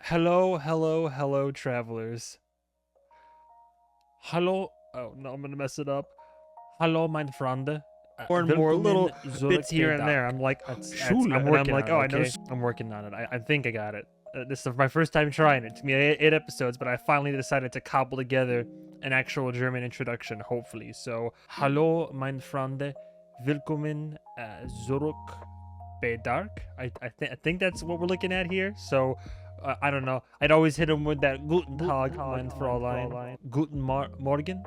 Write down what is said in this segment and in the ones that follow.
Hello, travelers. Hallo. Oh, no, I'm gonna mess it up. Hallo, mein Freunde. More and more little bits here and there. I'm like, I'm working on it. Oh, I know. I'm working on it. I think I got it. This is my first time trying it. It took me eight episodes, but I finally decided to cobble together an actual German introduction, hopefully. So, hallo, mein Freunde. Willkommen zurück bei Dark. I think that's what we're looking at here. So, I don't know. I'd always hit him with that Guten Tag, mein Fräulein. Guten Morgen?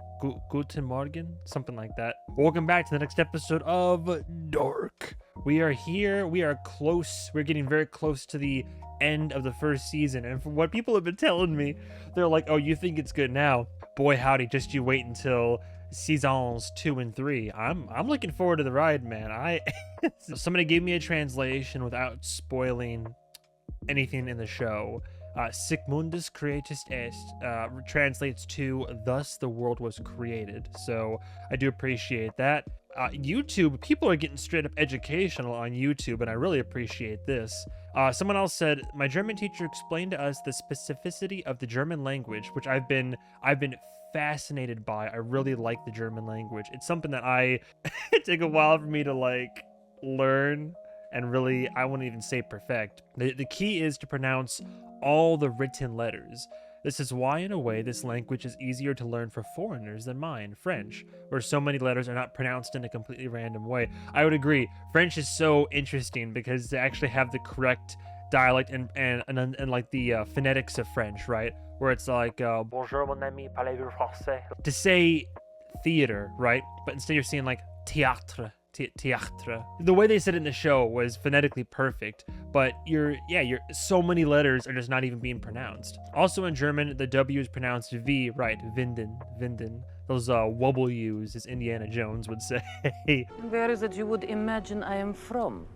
Guten Morgen? Something like that. Welcome back to the next episode of Dark. We are here. We are close. We're getting very close to the end of the first season. And from what people have been telling me, they're like, oh, you think it's good now? Boy, howdy, just you wait until seasons 2 and 3. I'm looking forward to the ride, man. Somebody gave me a translation without spoiling anything in the show. Sic mundus creatus est translates to thus the world was created. So I do appreciate that. YouTube, people are getting straight up educational on YouTube, and I really appreciate this. Someone else said, my German teacher explained to us the specificity of the German language, which I've been fascinated by. I really like the German language. It's something that it took a while for me to like learn and really, I wouldn't even say perfect. The key is to pronounce all the written letters. This is why, in a way, this language is easier to learn for foreigners than mine, French, where so many letters are not pronounced in a completely random way. I would agree. French is so interesting because they actually have the correct dialect and like the phonetics of French, right? Where it's like, bonjour mon ami, parlez-vous français? To say theater, right? But instead you're seeing like théâtre. Théâtre. The way they said it in the show was phonetically perfect, but you're so many letters are just not even being pronounced. Also in German, the W is pronounced V, right? Winden. Those W's, as Indiana Jones would say. Where is it you would imagine I am from,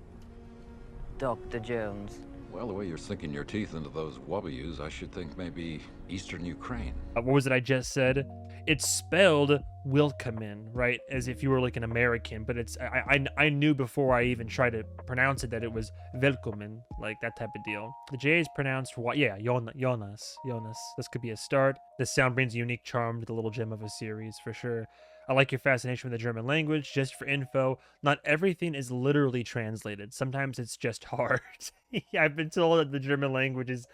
Dr. Jones? Well, the way you're sinking your teeth into those W's, I should think maybe Eastern Ukraine. What was it I just said? It's spelled Willkommen, right? As if you were like an American, but it's I knew before I even tried to pronounce it that it was Willkommen, like that type of deal. The J is pronounced Jonas. This could be a start. This sound brings a unique charm to the little gem of a series for sure. I like your fascination with the German language. Just for info, not everything is literally translated. Sometimes it's just hard. Yeah, I've been told that the German language is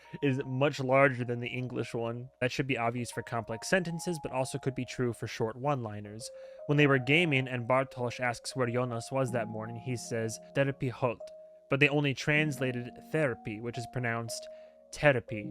much larger than the English one. That should be obvious for complex sentences, but also could be true for short one-liners. When they were gaming and Bartosz asks where Jonas was that morning, he says, Therapy halt. But they only translated therapy, which is pronounced therapy,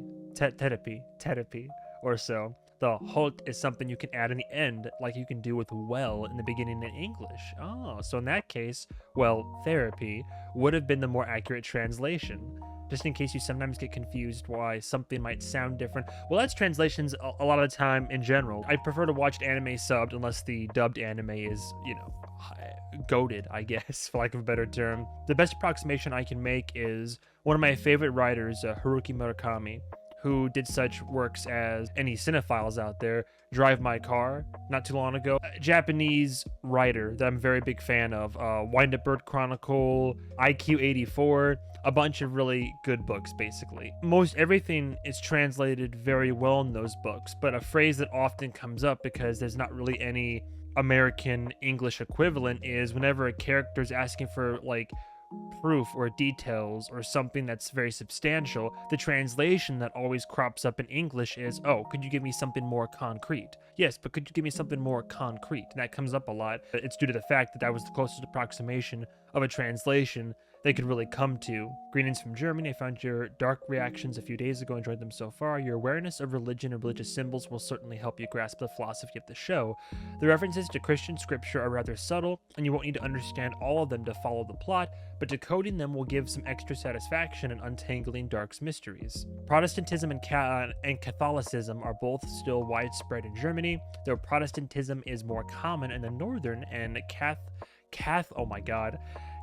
or so. The halt is something you can add in the end, like you can do with well in the beginning in English. Oh, so in that case, well, therapy would have been the more accurate translation. Just in case you sometimes get confused why something might sound different. Well, that's translations a lot of the time in general. I prefer to watch anime subbed unless the dubbed anime is, goated, I guess, for lack of a better term. The best approximation I can make is one of my favorite writers, Haruki Murakami, who did such works as, any cinephiles out there, Drive My Car, not too long ago. A Japanese writer that I'm a very big fan of, Wind Up Bird Chronicle, IQ84, a bunch of really good books, basically. Most everything is translated very well in those books, but a phrase that often comes up because there's not really any American English equivalent is whenever a character is asking for, like, proof or details or something that's very substantial, the translation that always crops up in English is, oh, could you give me something more concrete? Yes, but could you give me something more concrete? And that comes up a lot. It's due to the fact that that was the closest approximation of a translation they could really come to. Greetings from Germany. I found your dark reactions a few days ago, enjoyed them so far. Your awareness of religion and religious symbols will certainly help you grasp the philosophy of the show. The references to Christian scripture are rather subtle, and you won't need to understand all of them to follow the plot, but decoding them will give some extra satisfaction in untangling Dark's mysteries. Protestantism and Catholicism are both still widespread in Germany, though Protestantism is more common in the northern, and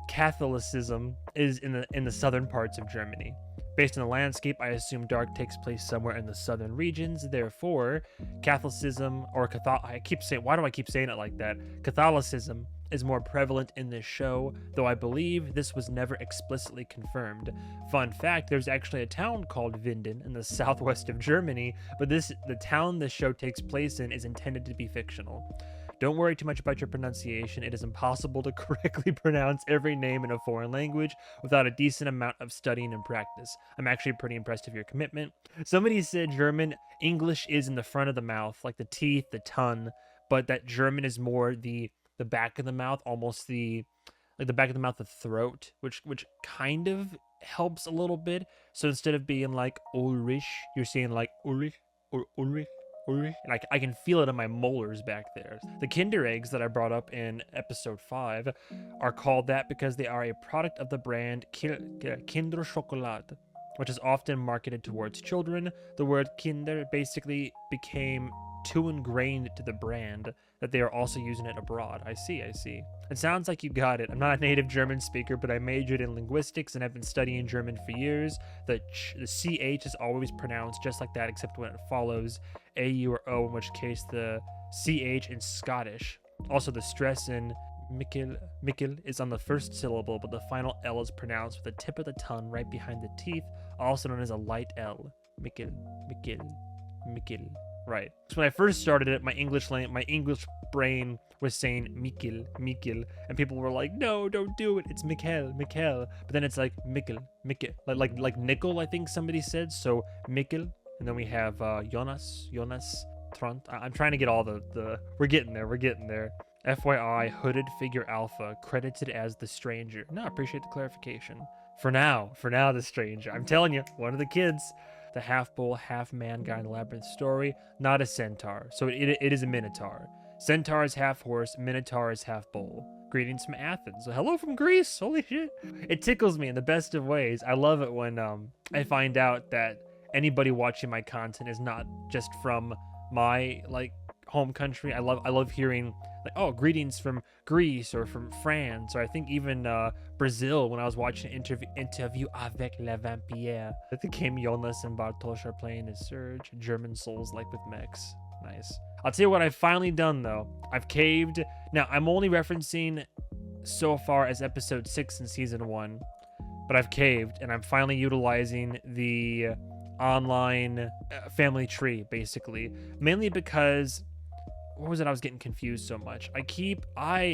Catholicism is in the southern parts of Germany. Based on the landscape, I assume Dark takes place somewhere in the southern regions. Therefore, Catholicism or why do I keep saying it like that? Catholicism is more prevalent in this show, though I believe this was never explicitly confirmed. Fun fact, there's actually a town called Winden in the southwest of Germany, but the town this show takes place in is intended to be fictional. Don't worry too much about your pronunciation. It is impossible to correctly pronounce every name in a foreign language without a decent amount of studying and practice. I'm actually pretty impressed of your commitment. Somebody said German, English is in the front of the mouth, like the teeth, the tongue, but that German is more the back of the mouth, almost the back of the mouth, the throat, which kind of helps a little bit. So instead of being like Ulrich, you're saying like Ulrich or Ulrich. And I can feel it in my molars back there. The Kinder eggs that I brought up in episode 5 are called that because they are a product of the brand Kinder Schokolade, which is often marketed towards children. The word Kinder basically became too ingrained to the brand that they are also using it abroad. I see. It sounds like you got it. I'm not a native German speaker, but I majored in linguistics and have been studying German for years. The CH is always pronounced just like that, except when it follows AU or O, in which case the CH in Scottish. Also, the stress in Mikkel is on the first syllable, but the final L is pronounced with the tip of the tongue right behind the teeth, also known as a light L. Mikkel. Right. So when I first started it, my English brain was saying Mikkel, and people were like, "No, don't do it. It's Mikkel." But then it's like Mikkel, like nickel. I think somebody said so. Mikkel, and then we have Jonas, Trant. I'm trying to get all the. We're getting there. FYI, hooded figure alpha credited as the stranger. No, I appreciate the clarification. For now, the stranger. I'm telling you, one of the kids. The half-bull, half-man guy in the Labyrinth story, not a centaur, so it is a minotaur. Centaur is half-horse, minotaur is half-bull. Greetings from Athens. Hello from Greece, holy shit. It tickles me in the best of ways. I love it when I find out that anybody watching my content is not just from my, home country. I love hearing, greetings from Greece or from France, or I think even Brazil when I was watching Interview avec la Vampire. I think Jonas and Bartosz are playing as Serge. German souls like with mechs. Nice. I'll tell you what I've finally done though. I've caved. Now I'm only referencing so far as episode 6 in season 1, but I've caved and I'm finally utilizing the online family tree basically, mainly because what was it? I was getting confused so much.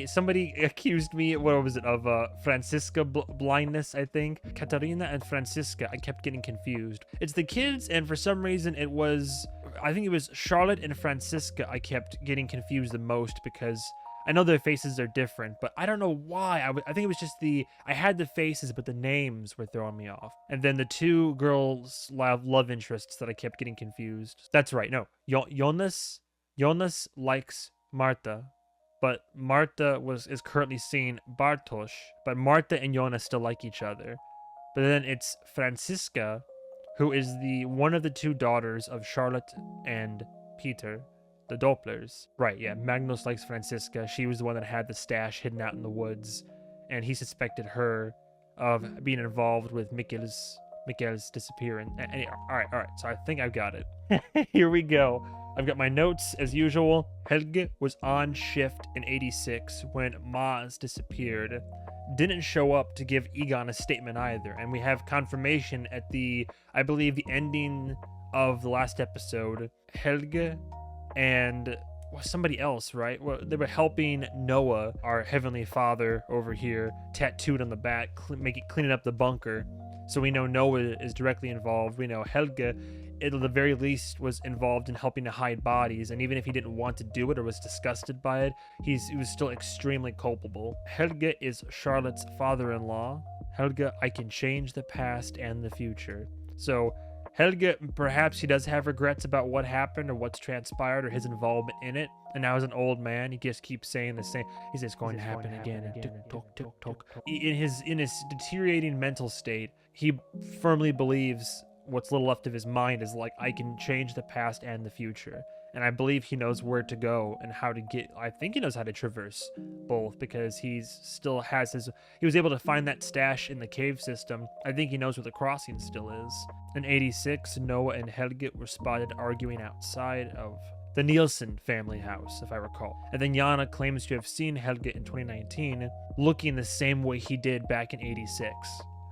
Somebody accused me, of Francisca blindness, I think. Katarina and Francisca, I kept getting confused. It's the kids, and for some reason I think it was Charlotte and Francisca I kept getting confused the most because I know their faces are different, but I don't know why. I think it was just I had the faces, but the names were throwing me off. And then the two girls' love interests that I kept getting confused. That's right, no. Jonas likes Marta, but Marta is currently seeing Bartosz, but Marta and Jonas still like each other. But then it's Francisca, who is one of the two daughters of Charlotte and Peter, the Dopplers. Right, yeah, Magnus likes Francisca. She was the one that had the stash hidden out in the woods, and he suspected her of being involved with Mikkel's disappearance. All right, so I think I've got it. Here we go. I've got my notes as usual. Helge was on shift in 86 when Maz disappeared. Didn't show up to give Egon a statement either. And we have confirmation at I believe the ending of the last episode. Helge and somebody else, right? Well, they were helping Noah, our heavenly father over here, tattooed on the back, cleaning up the bunker. So we know Noah is directly involved. We know Helge, at the very least, was involved in helping to hide bodies. And even if he didn't want to do it or was disgusted by it, he was still extremely culpable. Helge is Charlotte's father-in-law. Helge, I can change the past and the future. So Helge, perhaps he does have regrets about what happened or what's transpired or his involvement in it. And now as an old man, he just keeps saying the same. He says it's going to happen again. In his deteriorating mental state, he firmly believes what's little left of his mind is I can change the past and the future. And I believe he knows where to go and how to I think he knows how to traverse both because he was able to find that stash in the cave system. I think he knows where the crossing still is. In 86, Noah and Helge were spotted arguing outside of the Nielsen family house, if I recall. And then Jana claims to have seen Helge in 2019, looking the same way he did back in 86.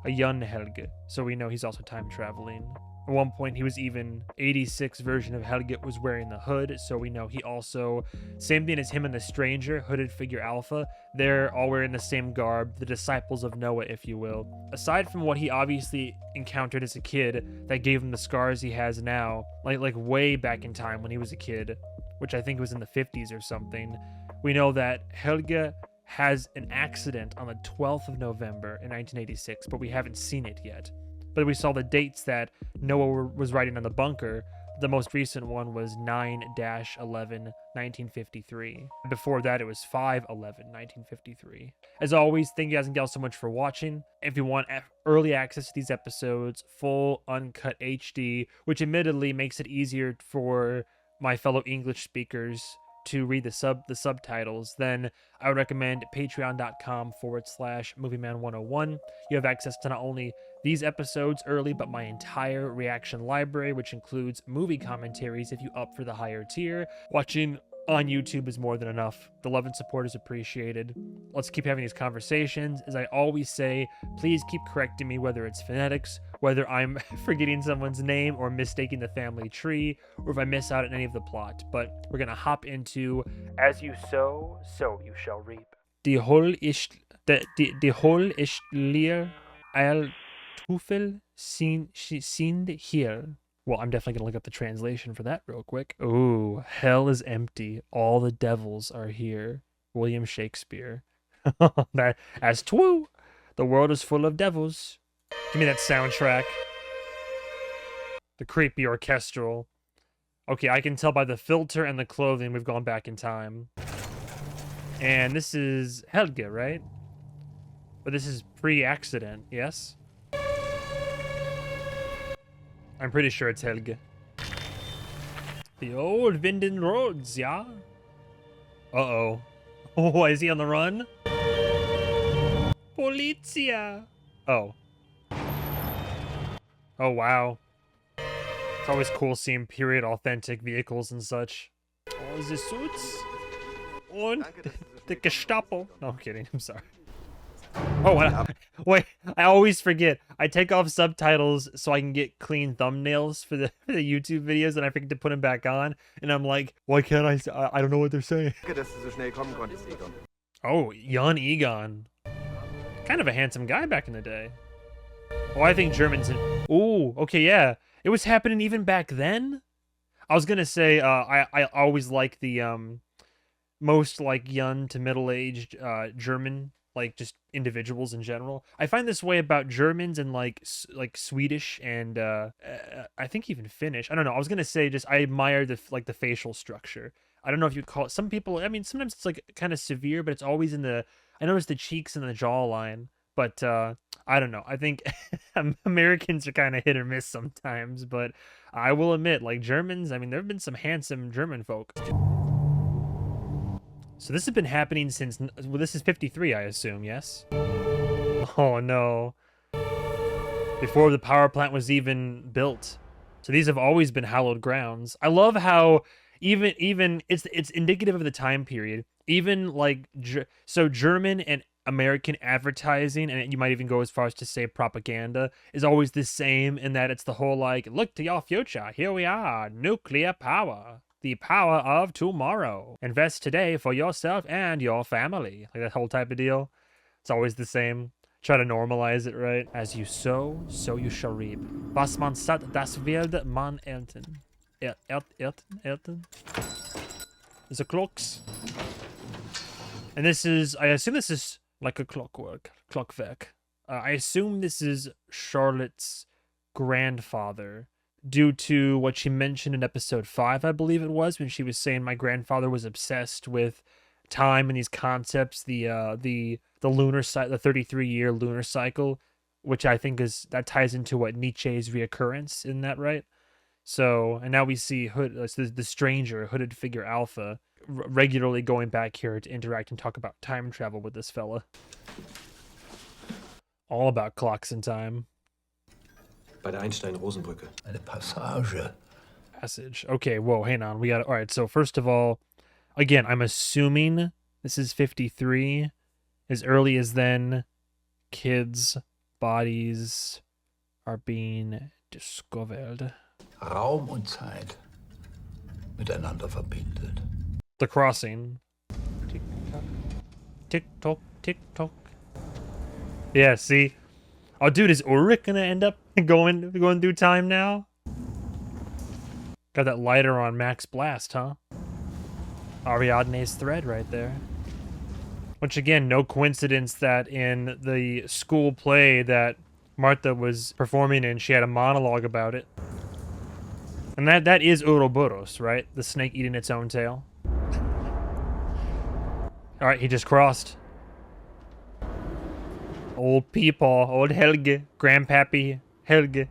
A young Helge, so we know he's also time traveling. At one point, he was even 86 version of Helge was wearing the hood, so we know he also, same thing as him and the stranger, hooded figure Alpha, they're all wearing the same garb, the disciples of Noah, if you will. Aside from what he obviously encountered as a kid that gave him the scars he has now, like way back in time when he was a kid, which I think was in the 50s or something, we know that Helge has an accident on the 12th of November in 1986, but we haven't seen it yet. But we saw the dates that Noah was writing on the bunker. The most recent one was 9-11-1953. Before that, it was 5-11-1953. As always, thank you guys and gals so much for watching. If you want early access to these episodes, full uncut HD, which admittedly makes it easier for my fellow English speakers to read the subtitles, then I would recommend patreon.com/MovieMan101. You have access to not only these episodes early, but my entire reaction library, which includes movie commentaries if you up for the higher tier. Watching on YouTube is more than enough. The love and support is appreciated. Let's keep having these conversations. As I always say, please keep correcting me, whether it's phonetics, whether I'm forgetting someone's name or mistaking the family tree, or if I miss out on any of the plot. But we're gonna hop into As You Sow, So You Shall Reap. Die Hol ist leer, al Tufel sind hier. Well, I'm definitely gonna look up the translation for that real quick. Oh, hell is empty. All the devils are here. William Shakespeare. That as true. The world is full of devils. Give me that soundtrack. The creepy orchestral. Okay, I can tell by the filter and the clothing we've gone back in time. And this is Helge, right? But this is pre-accident, yes? I'm pretty sure it's Helge. The old Winden roads, yeah? Uh-oh. Oh, is he on the run? Polizia! Oh. Oh, wow. It's always cool seeing period authentic vehicles and such. Oh, the suits? Und the Gestapo. No, I'm kidding. I'm sorry. Oh, wait, I always forget. I take off subtitles so I can get clean thumbnails for the YouTube videos, and I forget to put them back on. And I'm like, why can't I don't know what they're saying. Oh, Jan Egon. Kind of a handsome guy back in the day. Oh, I think Germans... Ooh, okay, yeah. It was happening even back then? I was gonna say, I always like the, most, like, young to middle-aged, German, like, just individuals in general. I find this way about Germans and, like Swedish and, I think even Finnish. I don't know. I was gonna say, just, I admire the facial structure. I don't know if you'd call it... Some people, I mean, sometimes it's, like, kind of severe, but it's always in the... I notice the cheeks and the jawline. But, I don't know. I think Americans are kind of hit or miss sometimes. But I will admit, like, Germans, I mean, there have been some handsome German folk. So this has been happening since... Well, this is 53, I assume, yes? Oh, no. Before the power plant was even built. So these have always been hallowed grounds. I love how even it's indicative of the time period. Even, like... So German and American advertising, and you might even go as far as to say propaganda, is always the same in that it's the whole, like, look to your future. Here we are. Nuclear power. The power of tomorrow. Invest today for yourself and your family. Like that whole type of deal. It's always the same. Try to normalize it, right? As you sow, so you shall reap. Was man satt, das wird man ernten. Ernten? There's a clocks. And this is, I assume this is like a clockwerk. I assume this is Charlotte's grandfather, due to what she mentioned in episode 5, I believe it was, when she was saying my grandfather was obsessed with time and these concepts, the lunar cycle, the 33-year lunar cycle, which I think that ties into what Nietzsche's reoccurrence, isn't that right? So, and now we see the stranger, hooded figure Alpha, regularly going back here to interact and talk about time travel with this fella. All about clocks and time. Bei der Einstein-Rosenbrücke. Eine Passage. passage. Okay, whoa, hang on. We got all right. So first of all, again, I'm assuming this is 53. As early as then, kids' bodies are being discovered. Raum und Zeit miteinander verbindet. The crossing. Tick tock, tick tock, tick tock. Yeah, see. Oh, dude, is Ulrich gonna end up going through time now? Got that lighter on max blast, huh? Ariadne's thread right there. Which again, no coincidence that in the school play that Martha was performing in, she had a monologue about it. And that is Ouroboros, right? The snake eating its own tail. Alright, he just crossed. Old Peepaw, old Helge, Grandpappy Helge.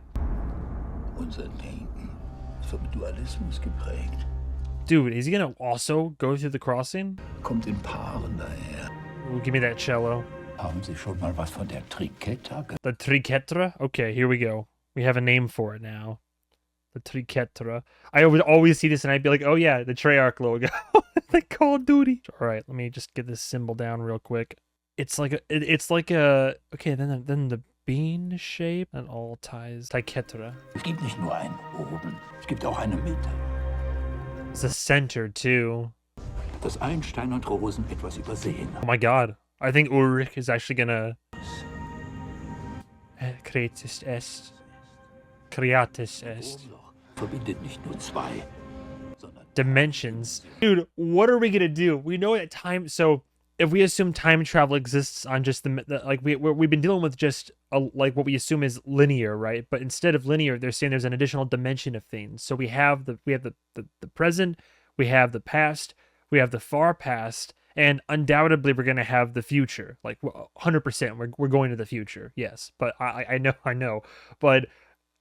Unser Denken ist vom Dualismus geprägt. Dude, is he gonna also go through the crossing? Kommt in Paaren daher. Ooh, give me that cello. Haben Sie schon mal was von der Triquetra gehört? The Triquetra? Okay, here we go. We have a name for it now. The Triquetra. I would always see this and I'd be like, oh yeah, the Treyarch logo. The Call of Duty. All right, let me just get this symbol down real quick. It's like a, okay, then the bean shape and all ties. Triquetra. Es gibt nicht nur einen oben, es gibt auch eine Mitte. It's a center too. Dass Einstein und Rosen etwas übersehen. Oh my god. I think Ulrich is actually gonna... Creatis est. Creatis est. Verbindet nicht nur zwei, sondern... Dimensions. Dude, what are we gonna do? We know that time... So, if we assume time travel exists on just the like, we've been dealing with just, like, what we assume is linear, right? But instead of linear, they're saying there's an additional dimension of things. So we have the present, we have the past, we have the far past, and undoubtedly we're going to have the future. Like 100%, we're going to the future. Yes, but I know. But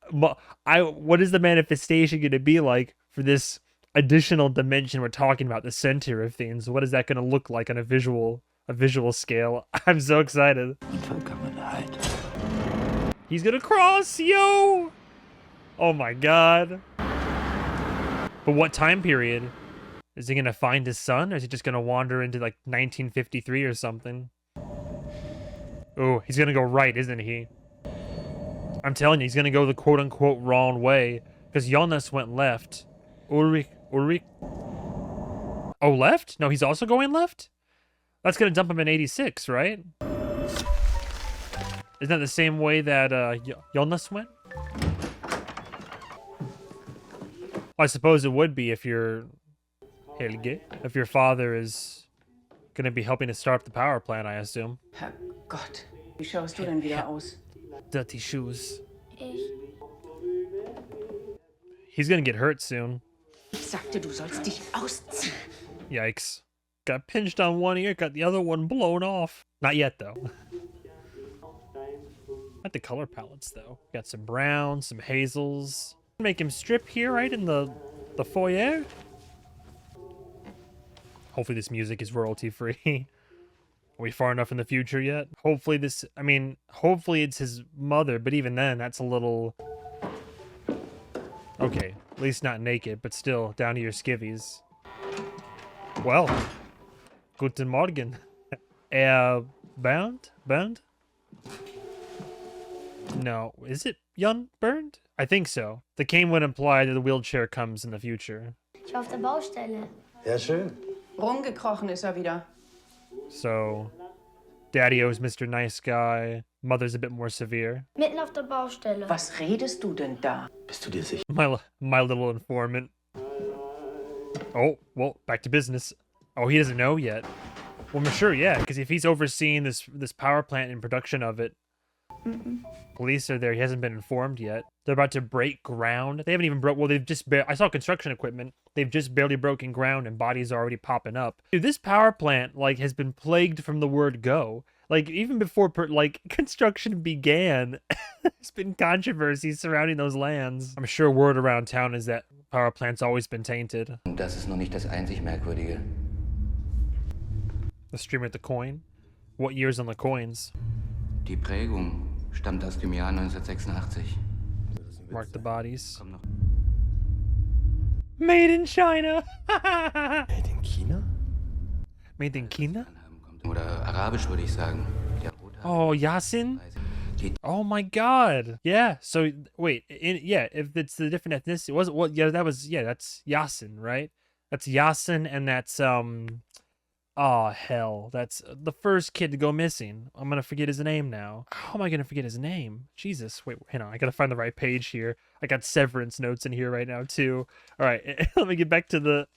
what is the manifestation going to be like for this additional dimension we're talking about, the center of things? What is that going to look like on a visual scale? I'm so excited. He's going to cross, yo! Oh my god. But what time period? Is he going to find his son, or is he just going to wander into, like, 1953 or something? Oh, he's going to go right, isn't he? I'm telling you, he's going to go the quote-unquote wrong way, because Jonas went left. Ulrich. Oh, left? No, he's also going left? That's going to dump him in 86, right? Isn't that the same way that Jonas went? I suppose it would be if you're... Helge, if your father is going to be helping to start up the power plant, I assume. Herrgott, wie schaust du denn wieder aus? Dirty shoes. Ich. He's going to get hurt soon. Ich sagte, du sollst dich ausziehen. Yikes. Got pinched on one ear, got the other one blown off. Not yet, though. Not the color palettes, though. Got some browns, some hazels. Make him strip here, right, in the foyer? Hopefully this music is royalty-free. Are we far enough in the future yet? Hopefully this... I mean, hopefully it's his mother, but even then, that's a little... Okay, at least not naked, but still, down to your skivvies. Well, guten Morgen. Bound? No, is it Jan Burned? I think so. The cane would imply that the wheelchair comes in the future. Ich war auf der Baustelle. Ja, schön. Rumgekrochen ist wieder. So, Daddy owes Mr. Nice Guy. Mother's a bit more severe. Mitten auf der Baustelle. Was redest du denn da? Bist du dir sicher? My little informant. Oh, well, back to business. Oh, he doesn't know yet. Well, I'm sure, yeah, because if he's overseeing this power plant and production of it, police are there. He hasn't been informed yet. They're about to break ground. They haven't even broke. Well, they've just. I saw construction equipment. They've just barely broken ground, and bodies are already popping up. Dude, this power plant has been plagued from the word go. Even before construction began, there's been controversy surrounding those lands. I'm sure word around town is that power plant's always been tainted. Das ist noch nicht das einzig Merkwürdige. The streamer at the coin. What year's on the coins? Die Prägung stammt aus dem Jahr 1986. Mark the bodies. Made in China. Made in China? Made in China? Oder Arabisch würde ich sagen. Der Rothaar- Oh, Yasin? Oh my god. Yeah. So wait, if it's the different ethnicity, was it what that's Yasin, right? That's Yasin, and that's oh hell. That's the first kid to go missing. I'm gonna forget his name now. How am I gonna forget his name? Jesus. Wait, hang on. I gotta find the right page here. I got severance notes in here right now too. Alright, let me get back to the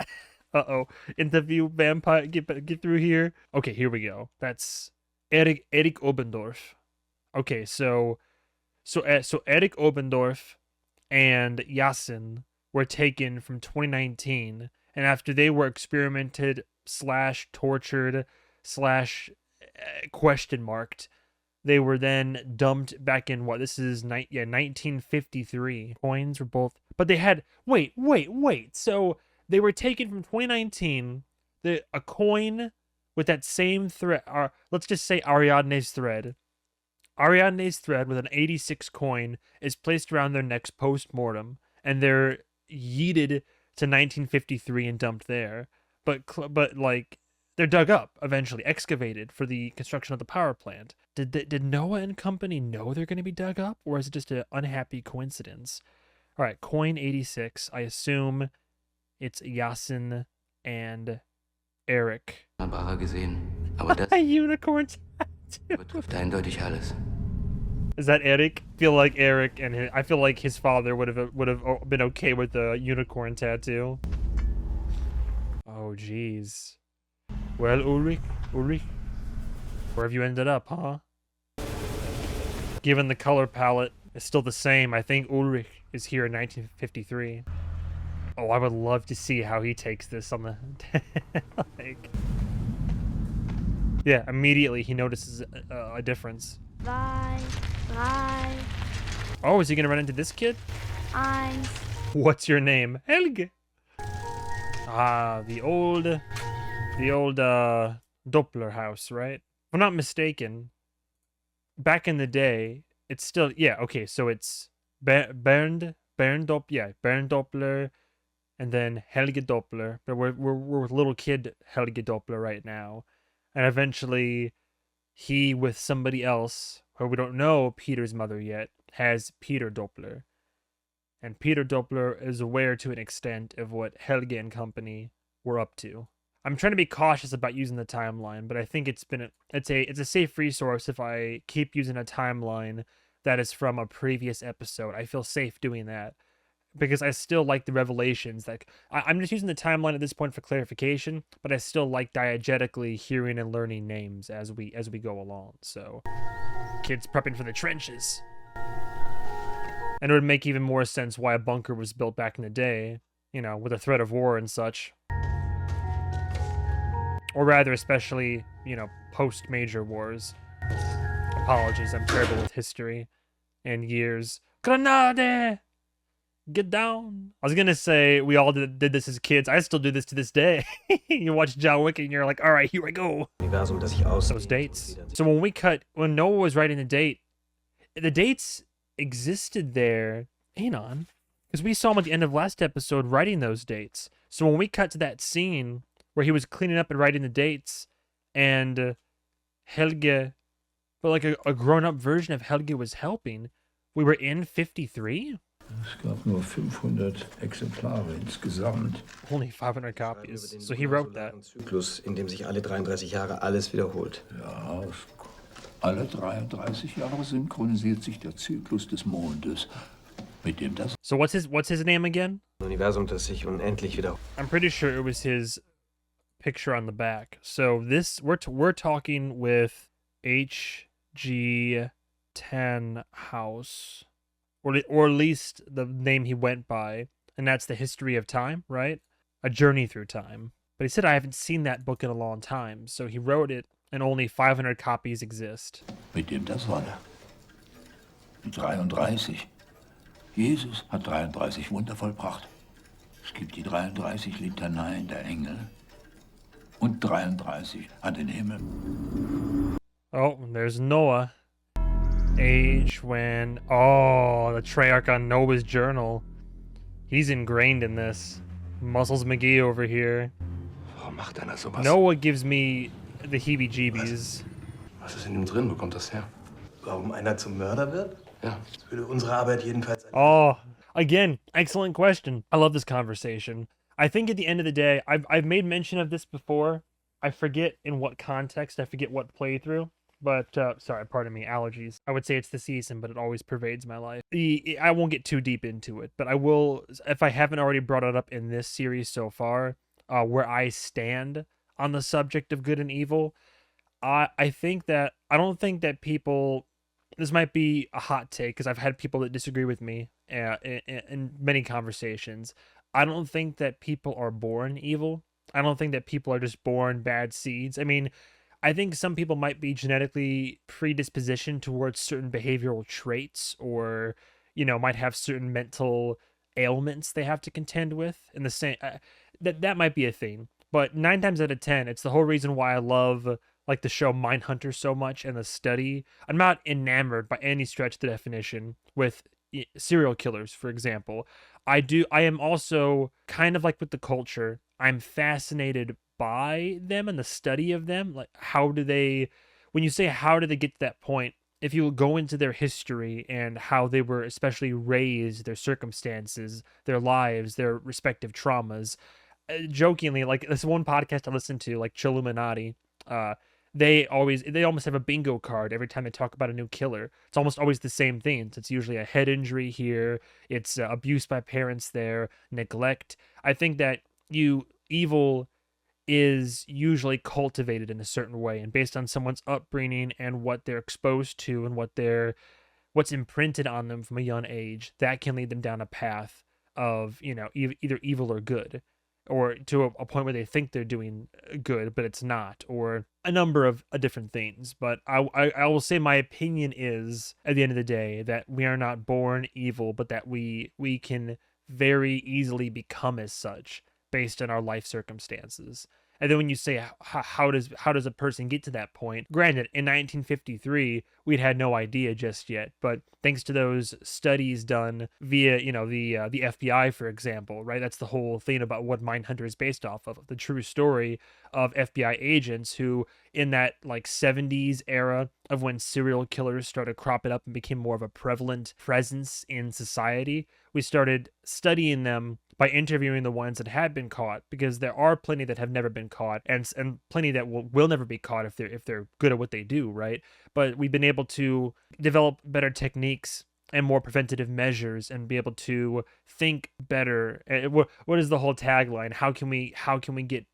interview vampire. Get through here. Okay, here we go. That's Eric Obendorf. Okay, so Eric Obendorf and Yasin were taken from 2019, and after they were experimented / tortured / question marked, they were then dumped back in what? This is 1953. Coins were both, but they had wait. So they were taken from 2019. A coin with that same thread, let's just say Ariadne's thread. Ariadne's thread with an 86 coin is placed around their necks post-mortem, and they're yeeted to 1953 and dumped there. But like, they're dug up eventually, excavated for the construction of the power plant. Did Noah and company know they're going to be dug up, or is it just an unhappy coincidence? All right, coin 86. I assume it's Yasin and Eric. Gesehen. Aber das Unicorn betrifft eindeutig alles. Is that Eric? I feel like Eric and I feel like his father would have been okay with the unicorn tattoo. Oh jeez. Well, Ulrich, where have you ended up, huh? Given the color palette is still the same, I think Ulrich is here in 1953. Oh, I would love to see how he takes this on the like. Yeah, immediately he notices a difference. Zwei, drei, Oh, is he gonna run into this kid? 1. What's your name? Helge. Ah, the old Doppler house, right? If I'm not mistaken, back in the day, it's still, yeah, okay, so it's Bernd Doppler, and then Helge Doppler, but we're with little kid Helge Doppler right now, and eventually he with somebody else, who we don't know Peter's mother yet, has Peter Doppler. And Peter Doppler is aware to an extent of what Helge and company were up to. I'm trying to be cautious about using the timeline, but I think it's a safe resource if I keep using a timeline that is from a previous episode. I feel safe doing that because I still like the revelations. Like I'm just using the timeline at this point for clarification, but I still like diegetically hearing and learning names as we go along. So, kids prepping for the trenches. And it would make even more sense why a bunker was built back in the day, you know, with a threat of war and such. Or rather, especially, you know, post-major wars. Apologies, I'm terrible with history and years. Grenade! Get down! I was gonna say, we all did this as kids. I still do this to this day. You watch John Wick and you're like, alright, here I go. Those dates. So when Noah was writing the dates existed there, Anon, because we saw him at the end of last episode writing those dates. So when we cut to that scene where he was cleaning up and writing the dates, and Helge, but like a grown-up version of Helge was helping, we were in 53? Es gab nur 500 Exemplare insgesamt. Only 500 copies. So he wrote that. Zyklus, in dem sich alle 33 Jahre alles wiederholt. Ja, alle 33 Jahre synchronisiert sich der Zyklus des Mondes, mit dem das... So what's his name again? Ein Universum, das sich unendlich wiederholt. I'm pretty sure it was his picture on the back. So this we're talking with H.G. Tannhaus, or at least the name he went by, and that's The History of Time, right? A Journey Through Time. But he said I haven't seen that book in a long time, so he wrote it, and only 500 copies exist. Mit dem das war er. Die 33. Jesus hat 33 Wunder vollbracht. Es gibt die 33 Litaneien der Engel und 33 an den Himmel. Oh, there's Noah. Age when... Oh, the Treyarch on Noah's journal. He's ingrained in this. Muscles McGee over here. Warum macht einer sowas? Noah gives me the heebie-jeebies. Was ist in ihm drin? Wo kommt das her? Warum einer zum Mörder wird? Ja. Das würde unsere Arbeit jedenfalls... Oh, again, excellent question. I love this conversation. I think at the end of the day, I've made mention of this before. I forget in what context, I forget what playthrough. But, sorry, pardon me, allergies. I would say it's the season, but it always pervades my life. I won't get too deep into it, but I will, if I haven't already brought it up in this series so far, where I stand on the subject of good and evil. I don't think that people, this might be a hot take because I've had people that disagree with me in many conversations. I don't think that people are born evil. I don't think that people are just born bad seeds. I mean, I think some people might be genetically predispositioned towards certain behavioral traits, or, you know, might have certain mental ailments they have to contend with. In the same, that might be a thing. But 9 times out of 10, it's the whole reason why I love like the show Mindhunter so much and the study. I'm not enamored by any stretch of the definition with serial killers, for example. I am also kind of like with the culture. I'm fascinated by them and the study of them. Like, when you say how did they get to that point, if you go into their history and how they were especially raised, their circumstances, their lives, their respective traumas, jokingly, like this one podcast I listened to, like Chilluminati, they almost have a bingo card every time they talk about a new killer. It's almost always the same things. It's usually a head injury here, it's abuse by parents there, neglect. I think that evil is usually cultivated in a certain way, and based on someone's upbringing and what they're exposed to and what's imprinted on them from a young age, that can lead them down a path of, you know, either evil or good, or to a point where they think they're doing good, but it's not, or a number of different things. But I will say my opinion is, at the end of the day, that we are not born evil, but that we can very easily become as such based on our life circumstances. And then when you say how does a person get to that point? Granted, in 1953, we'd had no idea just yet, but thanks to those studies done via, you know, the FBI, for example, right? That's the whole thing about what Mindhunter is based off of, the true story of FBI agents who, in that like 70s era of when serial killers started cropping up and became more of a prevalent presence in society, we started studying them by interviewing the ones that had been caught, because there are plenty that have never been caught, and plenty that will never be caught if they're good at what they do, right? But we've been able to develop better techniques and more preventative measures, and be able to think better. What is the whole tagline? How can we get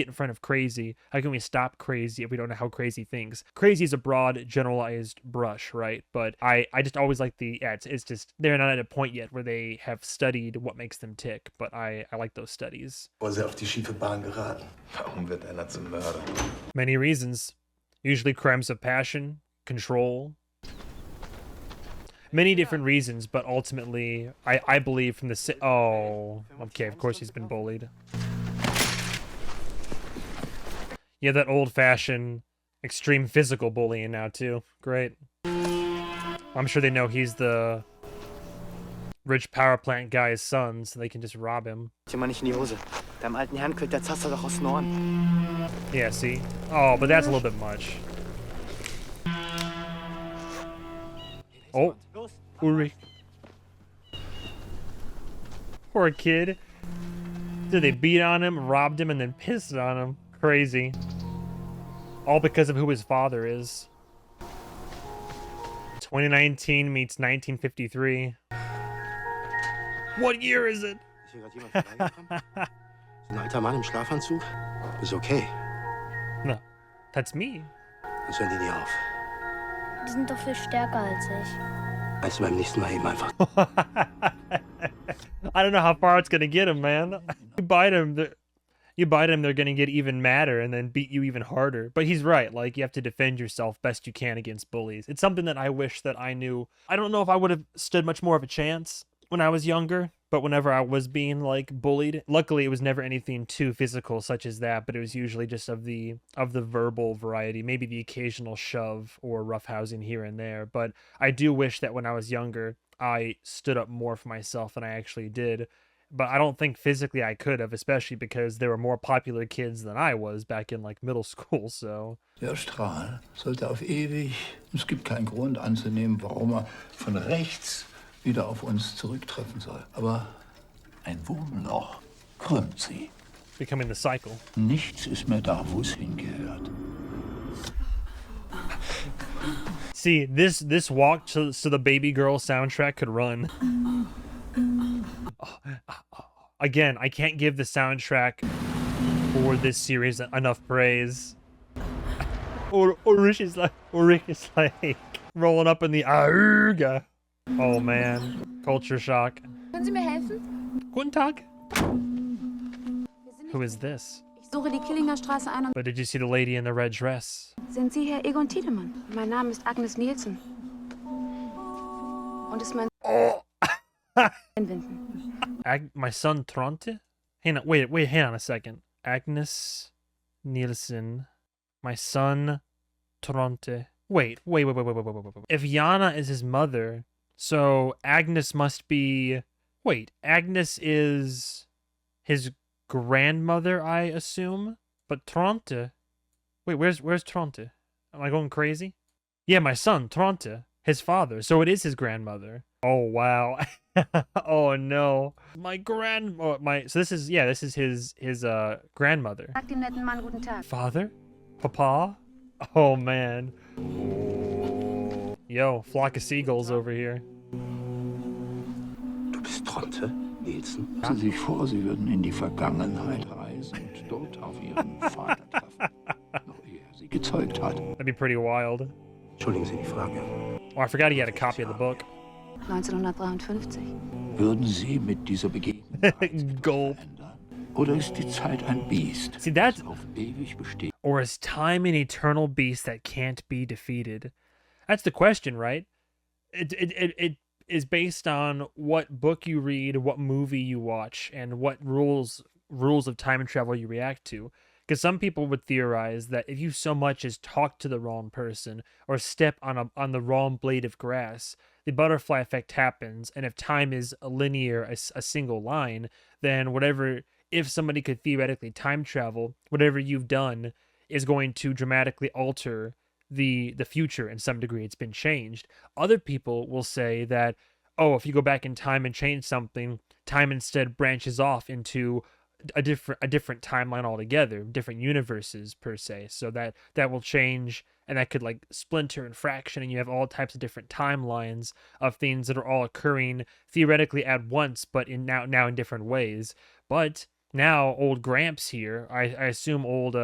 in front of crazy? How can we stop crazy if we don't know how crazy thinks? Crazy is a broad, generalized brush, right? But I just always like it's just, they're not at a point yet where they have studied what makes them tick, but I like those studies. Auf die schiefe Bahn geraten. Warum wird einer zum Mörder? Many reasons. Usually crimes of passion, control. Many different reasons, but ultimately, I believe from the... Oh, okay, of course he's been bullied. Yeah, that old-fashioned, extreme physical bullying now, too. Great. I'm sure they know he's the rich power plant guy's son, so they can just rob him. Yeah, see? Oh, but that's a little bit much. Oh, Ulrich. Poor kid. Did they beat on him, robbed him, and then pissed on him? Crazy. All because of who his father is. 2019 meets 1953. What year is it? Ein alter Mann im Schlafanzug? Ist okay. No, that's me. Das hören die nie auf. Die sind doch viel stärker als ich. Weißt du, beim nächsten Mal eben einfach. I don't know how far it's gonna get him, man. You bite him, they're gonna get even madder and then beat you even harder. But he's right, like, you have to defend yourself best you can against bullies. It's something that I wish that I knew. I don't know if I would have stood much more of a chance when I was younger, but whenever I was being, like, bullied, luckily it was never anything too physical such as that, but it was usually just of the verbal variety, maybe the occasional shove or roughhousing here and there. But I do wish that when I was younger, I stood up more for myself than I actually did. but I don't think physically I could have, especially because there were more popular kids than I was back in like middle school, so. Der Strahl sollte auf ewig. Es gibt keinen Grund anzunehmen, warum er von rechts wieder auf uns zurücktreffen soll. Aber ein Wurmloch krümmt sie. Becoming the cycle. Nichts ist mehr da, wo es hingehört. See, this walk so the Baby Girl soundtrack could run. Again, I can't give the soundtrack for this series enough praise. Ulrich is like rolling up in the Auge. Oh man, culture shock. Können Sie mir helfen? Guten Tag. Who is this? Ich suche die Killinger Straße 1. But did you see the lady in the red dress? Sind Sie Herr Egon Tiedemann? Mein Name ist Agnes Nielsen. Und ist mein Winden. My son Tronte? Hang on, wait, hang on a second. Agnes Nielsen. My son Tronte. Wait. If Jana is his mother, so Agnes must be... Wait, Agnes is his grandmother, I assume? But Tronte... Wait, where's Tronte? Am I going crazy? Yeah, my son, Tronte. His father. So it is his grandmother. Oh, wow. Oh, no. So this is his grandmother. Sag dem netten Mann guten Tag. Father? Papa? Oh, man. Yo, flock of seagulls over here. Du bist Tronte, Nielsen? Stellen Sie sich vor, Sie würden in die Vergangenheit reisen und dort auf Ihren Vater treffen, noch ehe er Sie gezeugt hat. That'd be pretty wild. Entschuldigen Sie die Frage. Oh, I forgot he had a copy of the book. 1953. Würden Sie mit dieser Begebenheit Gulp. verändern? Oder ist die Zeit ein Biest, See, that's... das auf ewig besteht? Or is time an eternal beast that can't be defeated? That's the question, right? It is based on what book you read, what movie you watch, and what rules of time and travel you react to. Because some people would theorize that if you so much as talk to the wrong person or step on the wrong blade of grass, the butterfly effect happens. And if time is a linear, a single line, then if somebody could theoretically time travel, whatever you've done is going to dramatically alter the future in some degree. It's been changed. Other people will say that, oh, if you go back in time and change something, time instead branches off into a different timeline altogether, different universes per se. So that will change, and that could like splinter and fraction, and you have all types of different timelines of things that are all occurring theoretically at once, but now in different ways. But now old Gramps here, I assume old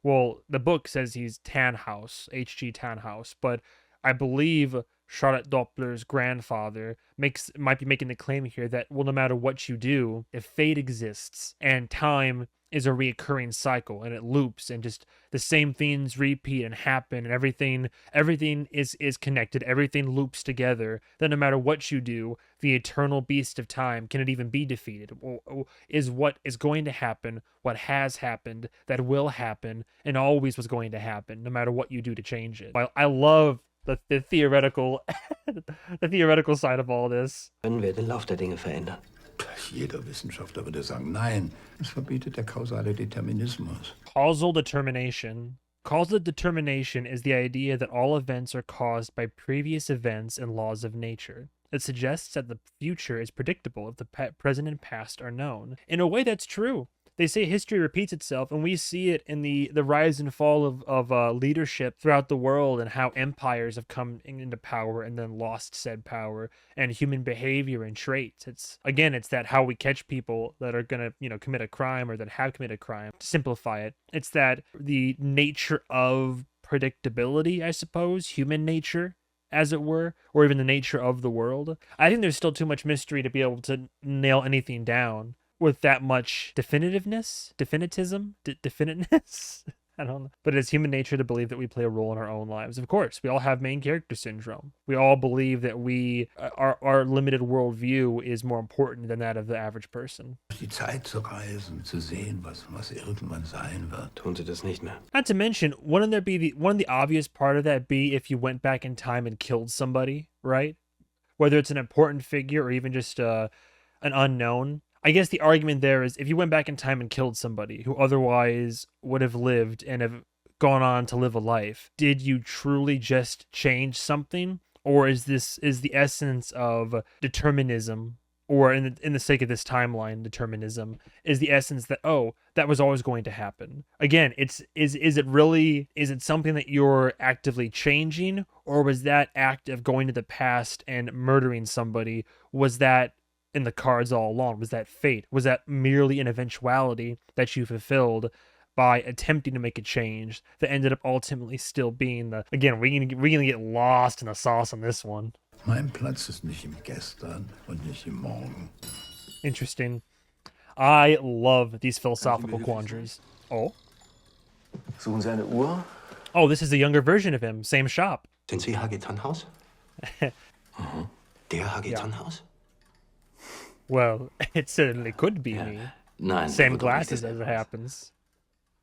well, the book says he's Tannhaus, H.G. Tannhaus, but I believe Charlotte Doppler's grandfather might be making the claim here that, well, no matter what you do, if fate exists and time is a reoccurring cycle and it loops and just the same things repeat and happen and everything is connected, everything loops together, then no matter what you do, the eternal beast of time, can it even be defeated? Is what is going to happen, what has happened, that will happen, and always was going to happen, no matter what you do to change it. I love the theoretical side of all this. Können wir den Lauf der Dinge verändern? Jeder Wissenschaftler würde sagen, nein, das verbietet der kausale Determinismus. Causal determination. Causal determination is the idea that all events are caused by previous events and laws of nature. It suggests that the future is predictable if the present and past are known. In a way, that's true. They say history repeats itself, and we see it in the rise and fall of leadership throughout the world and how empires have come into power and then lost said power, and human behavior and traits. It's that how we catch people that are going to, commit a crime or that have committed a crime. To simplify it, it's that the nature of predictability, I suppose, human nature, as it were, or even the nature of the world. I think there's still too much mystery to be able to nail anything down with that much definitiveness. I don't know. But it's human nature to believe that we play a role in our own lives. Of course, we all have main character syndrome. We all believe that our limited worldview is more important than that of the average person. Die Zeit zu reisen, zu sehen, was irgendwann sein wird. Tun Sie das nicht mehr. Not to mention, wouldn't the obvious part of that be if you went back in time and killed somebody, right? Whether it's an important figure or even just an unknown. I guess the argument there is if you went back in time and killed somebody who otherwise would have lived and have gone on to live a life, did you truly just change something? Or is the essence of determinism, or in the sake of this timeline, determinism is the essence that, oh, that was always going to happen. Again, is it something that you're actively changing, or was that act of going to the past and murdering somebody, was that in the cards all along? Was that fate? Was that merely an eventuality that you fulfilled by attempting to make a change that ended up ultimately still being the... Again, we're gonna get lost in the sauce on this one. Mein Platz ist nicht im Gestern und nicht im Morgen. Interesting. I love these philosophical quandaries. Oh. Suchen Sie eine Uhr? Oh, this is a younger version of him. Same shop. Sind Sie H.G. Tannhaus? Der H.G. Tannhaus? Well, it certainly could be me. Nein. Same glasses as it happens.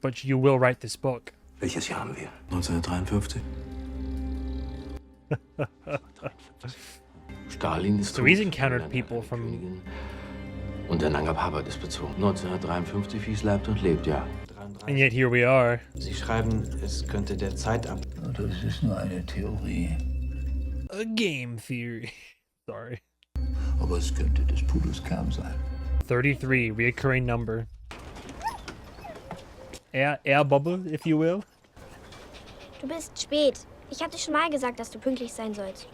But you will write this book. Welches Jahr haben wir? 1953. Stalin ist So he's encountered people from... Und der Nanga Parbat ist bezogen. 1953, wie es leibt und lebt, ja. And yet here we are. Sie schreiben, es könnte der Zeit ab... Das ist nur eine Theorie. A game theory. Sorry. Aber es könnte des Pudels Kern sein. 33, reoccurring number. Air bubble, if you will. Du bist spät. Ich hatte schon mal gesagt, dass du pünktlich sein sollst.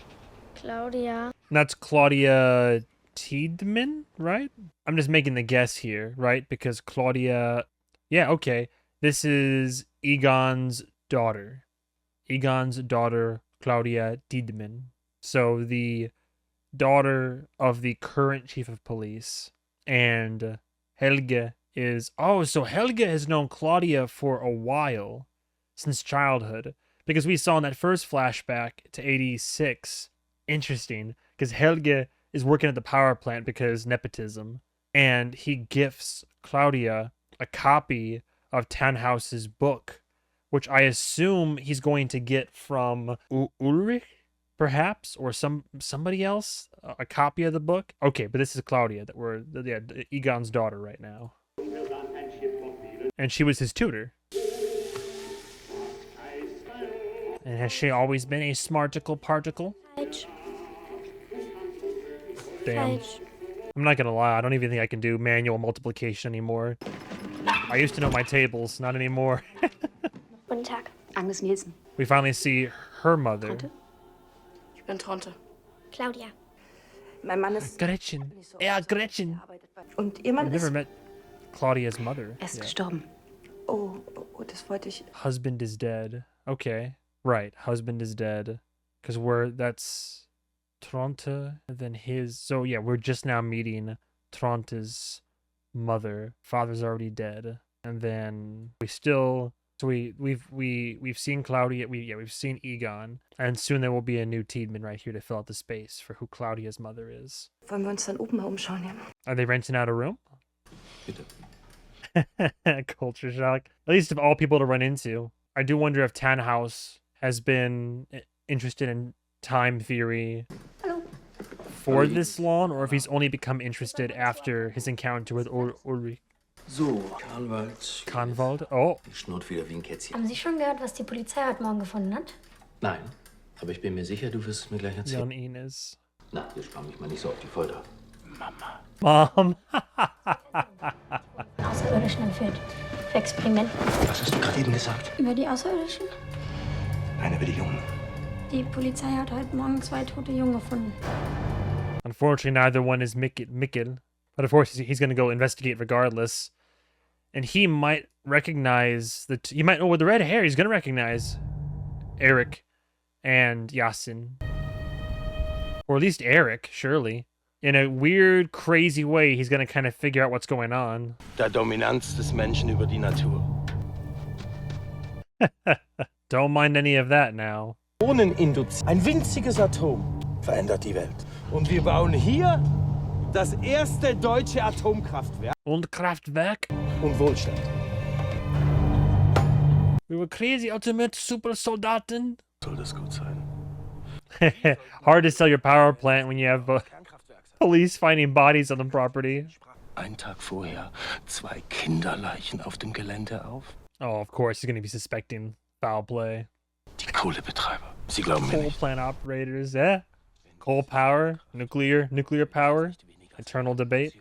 Claudia. And that's Claudia Tiedemann, right? I'm just making the guess here, right? Because Claudia... Yeah, okay. This is Egon's daughter. Egon's daughter, Claudia Tiedemann. So the daughter of the current chief of police. And Helge is... Oh, so Helge has known Claudia for a while. Since childhood. Because we saw in that first flashback to 86. Interesting. Because Helge is working at the power plant because nepotism. And he gifts Claudia a copy of Tannhaus's book. Which I assume he's going to get from Ulrich, perhaps? Or somebody else? A copy of the book? Okay, but this is Claudia. That we're Egon's daughter right now. And she was his tutor. And has she always been a smarticle particle? Damn. I'm not gonna lie, I don't even think I can do manual multiplication anymore. I used to know my tables, not anymore. Guten Tag. Agnes Nielsen. We finally see her mother. Ich bin Tronte. Claudia. Mein Mann ist... Gretchen. Ja, Gretchen. Und Ihr Mann I've never ist... met Claudia's mother. Er ist gestorben. Oh, das wollte ich... Husband is dead. Okay. Right, husband is dead. Because that's Tronte, and then his... So yeah, we're just now meeting Tronte's mother. Father's already dead. And then we still... So we've seen Claudia, we've seen Egon, and soon there will be a new Tiedemann right here to fill out the space for who Claudia's mother is. Wollen wir uns dann oben mal umschauen, ja? Are they renting out a room? Bitte. Culture shock. At least of all people to run into. I do wonder if Tannhaus has been interested in time theory for this long, or if he's only become interested after his encounter with Ulrich. So, Karnwald. Oh. Schnurrt wieder wie ein Kätzchen. Haben Sie schon gehört, was die Polizei heute Morgen gefunden hat? Nein, aber ich bin mir sicher, du wirst es mir gleich erzählen. Jan Ines. Na, wir spannen mich mal nicht so auf die Folter. Mom. Außerirdischen entführt. Für Experimente. Was hast du gerade eben gesagt? Über die Außerirdischen? Nein, über die Jungen. Die Polizei hat heute Morgen 2 tote Jungen gefunden. Unfortunately, neither one is Mikkel. But of course, he's going to go investigate regardless. And he might recognize he might know with the red hair, he's going to recognize Eric and Yasin. Or at least Eric, surely. In a weird, crazy way, he's going to kind of figure out what's going on. Der Dominanz des Menschen über die Natur. Don't mind any of that now. Ein winziges Atom verändert die Welt. Und wir bauen hier das erste deutsche Atomkraftwerk. Und Kraftwerk. Und Wohlstand. We were crazy ultimate super soldaten. Soll das gut sein? Hard to sell your power plant when you have police finding bodies on the property. Einen Tag vorher 2 Kinderleichen auf dem Gelände auf. Oh, of course, he's going to be suspecting foul play. Die Kohlebetreiber. Sie glauben mir Coal nicht. plant operators, yeah. Coal power, nuclear power, eternal debate.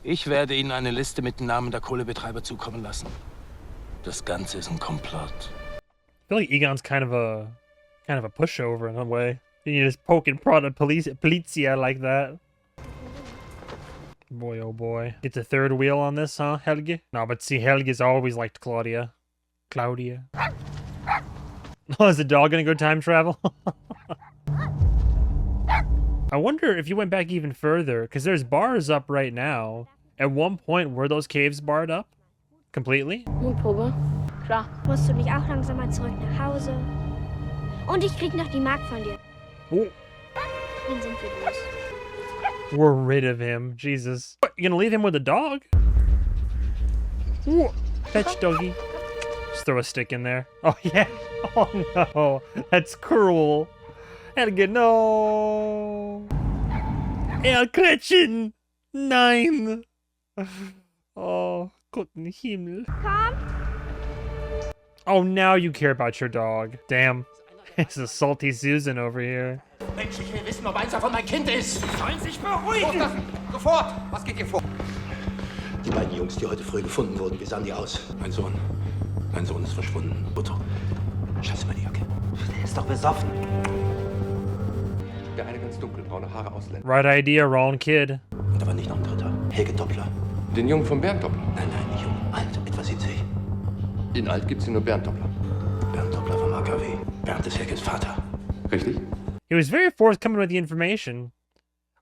Ich werde Ihnen eine Liste mit den Namen der Kohlebetreiber zukommen lassen. Das Ganze ist ein Komplott. I feel like Egon's kind of a pushover in a way. You just poke and prod a polizia like that. Boy, oh boy. Get the third wheel on this, huh, Helge? No, but see, Helge's always liked Claudia. Oh, is the dog gonna go time travel? I wonder if you went back even further, because there's bars up right now. At one point, were those caves barred up? Completely? Mundprobe. Klar. Musst du nicht auch langsam mal zurück nach Hause? Und ich krieg noch die Mark von dir. Oh. Dann sind wir los. We're rid of him. Jesus. What, you gonna leave him with a dog? Ooh. Fetch doggy. Just throw a stick in there. Oh, yeah. Oh, no. That's cruel. Helge, no. Gretchen. Nein. Oh, Guten Himmel. Komm. Oh, now you care about your dog. Damn. It's a salty Susan over here. Mensch, ich will wissen, ob eins davon mein Kind ist. Sie sollen sich beruhigen. Sofort! Was geht hier vor? Die beiden Jungs, die heute früh gefunden wurden, wie sahen die aus? Mein Sohn ist verschwunden. Otto, scheiße meine Jacke. Der ist doch besoffen. Der eine ganz dunkelbraune Haare Ausländer. Right idea, wrong kid. Und da war nicht noch ein dritter. Helge Doppler. Den Jungen von Bernd Doppler. Nein, nicht jung. Alt, etwa 70. In alt gibt's hier nur Bernd Doppler. Bernd Doppler vom AKW. Bernd ist Helges Vater. Richtig? He was very forthcoming with the information.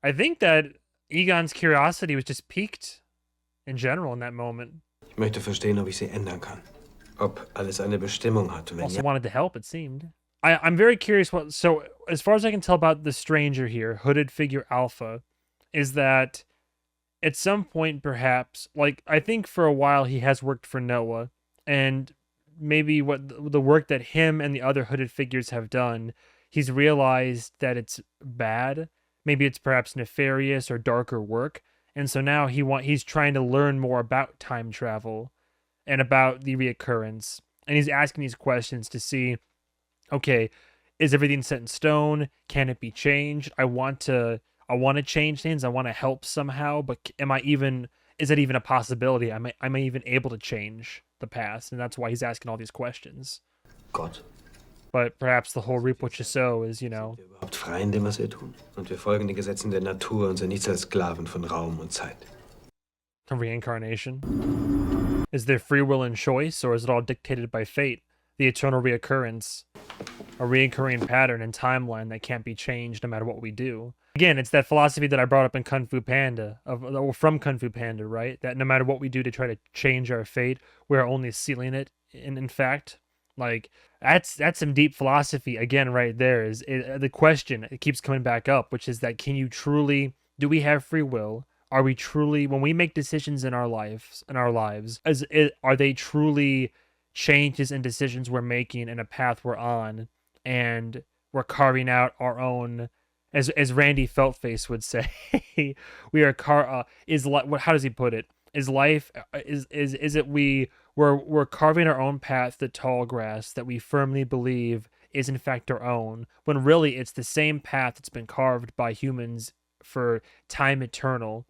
I think that Egon's curiosity was just piqued in general in that moment. Ich möchte verstehen, ob ich sie ändern kann. Ob alles eine Bestimmung hat. Und wenn Also ja, wanted to help, it seemed. I'm very curious so as far as I can tell about the stranger here, hooded figure Alpha, is that at some point perhaps, like I think for a while he has worked for Noah, and maybe what the work that him and the other hooded figures have done, he's realized that it's bad. Maybe it's perhaps nefarious or darker work. And so now he's trying to learn more about time travel and about the reoccurrence. And he's asking these questions to see, okay, is everything set in stone? Can it be changed? I want to change things. I want to help somehow, but is it even a possibility? Am I even able to change the past? And that's why he's asking all these questions. Gott. But perhaps the whole reap what you sow is, you know. Sind wir überhaupt frei in dem, was wir tun? Und wir folgen den Gesetzen der Natur und sind nichts als Sklaven von Raum und Zeit. Reincarnation. Is there free will and choice, or is it all dictated by fate? The eternal reoccurrence. A reoccurring pattern and timeline that can't be changed no matter what we do. Again, it's that philosophy that I brought up in Kung Fu Panda, from Kung Fu Panda, right? That no matter what we do to try to change our fate, we're only sealing it. In fact, like that's some deep philosophy again, right there. The question it keeps coming back up, which is that do we have free will? Are we truly, when we make decisions in our lives, are they truly changes and decisions we're making in a path we're on, and we're carving out our own, as Randy Feltface would say, we are how does he put it? Is life we're carving our own path to tall grass that we firmly believe is in fact our own, when really it's the same path that's been carved by humans for time eternal,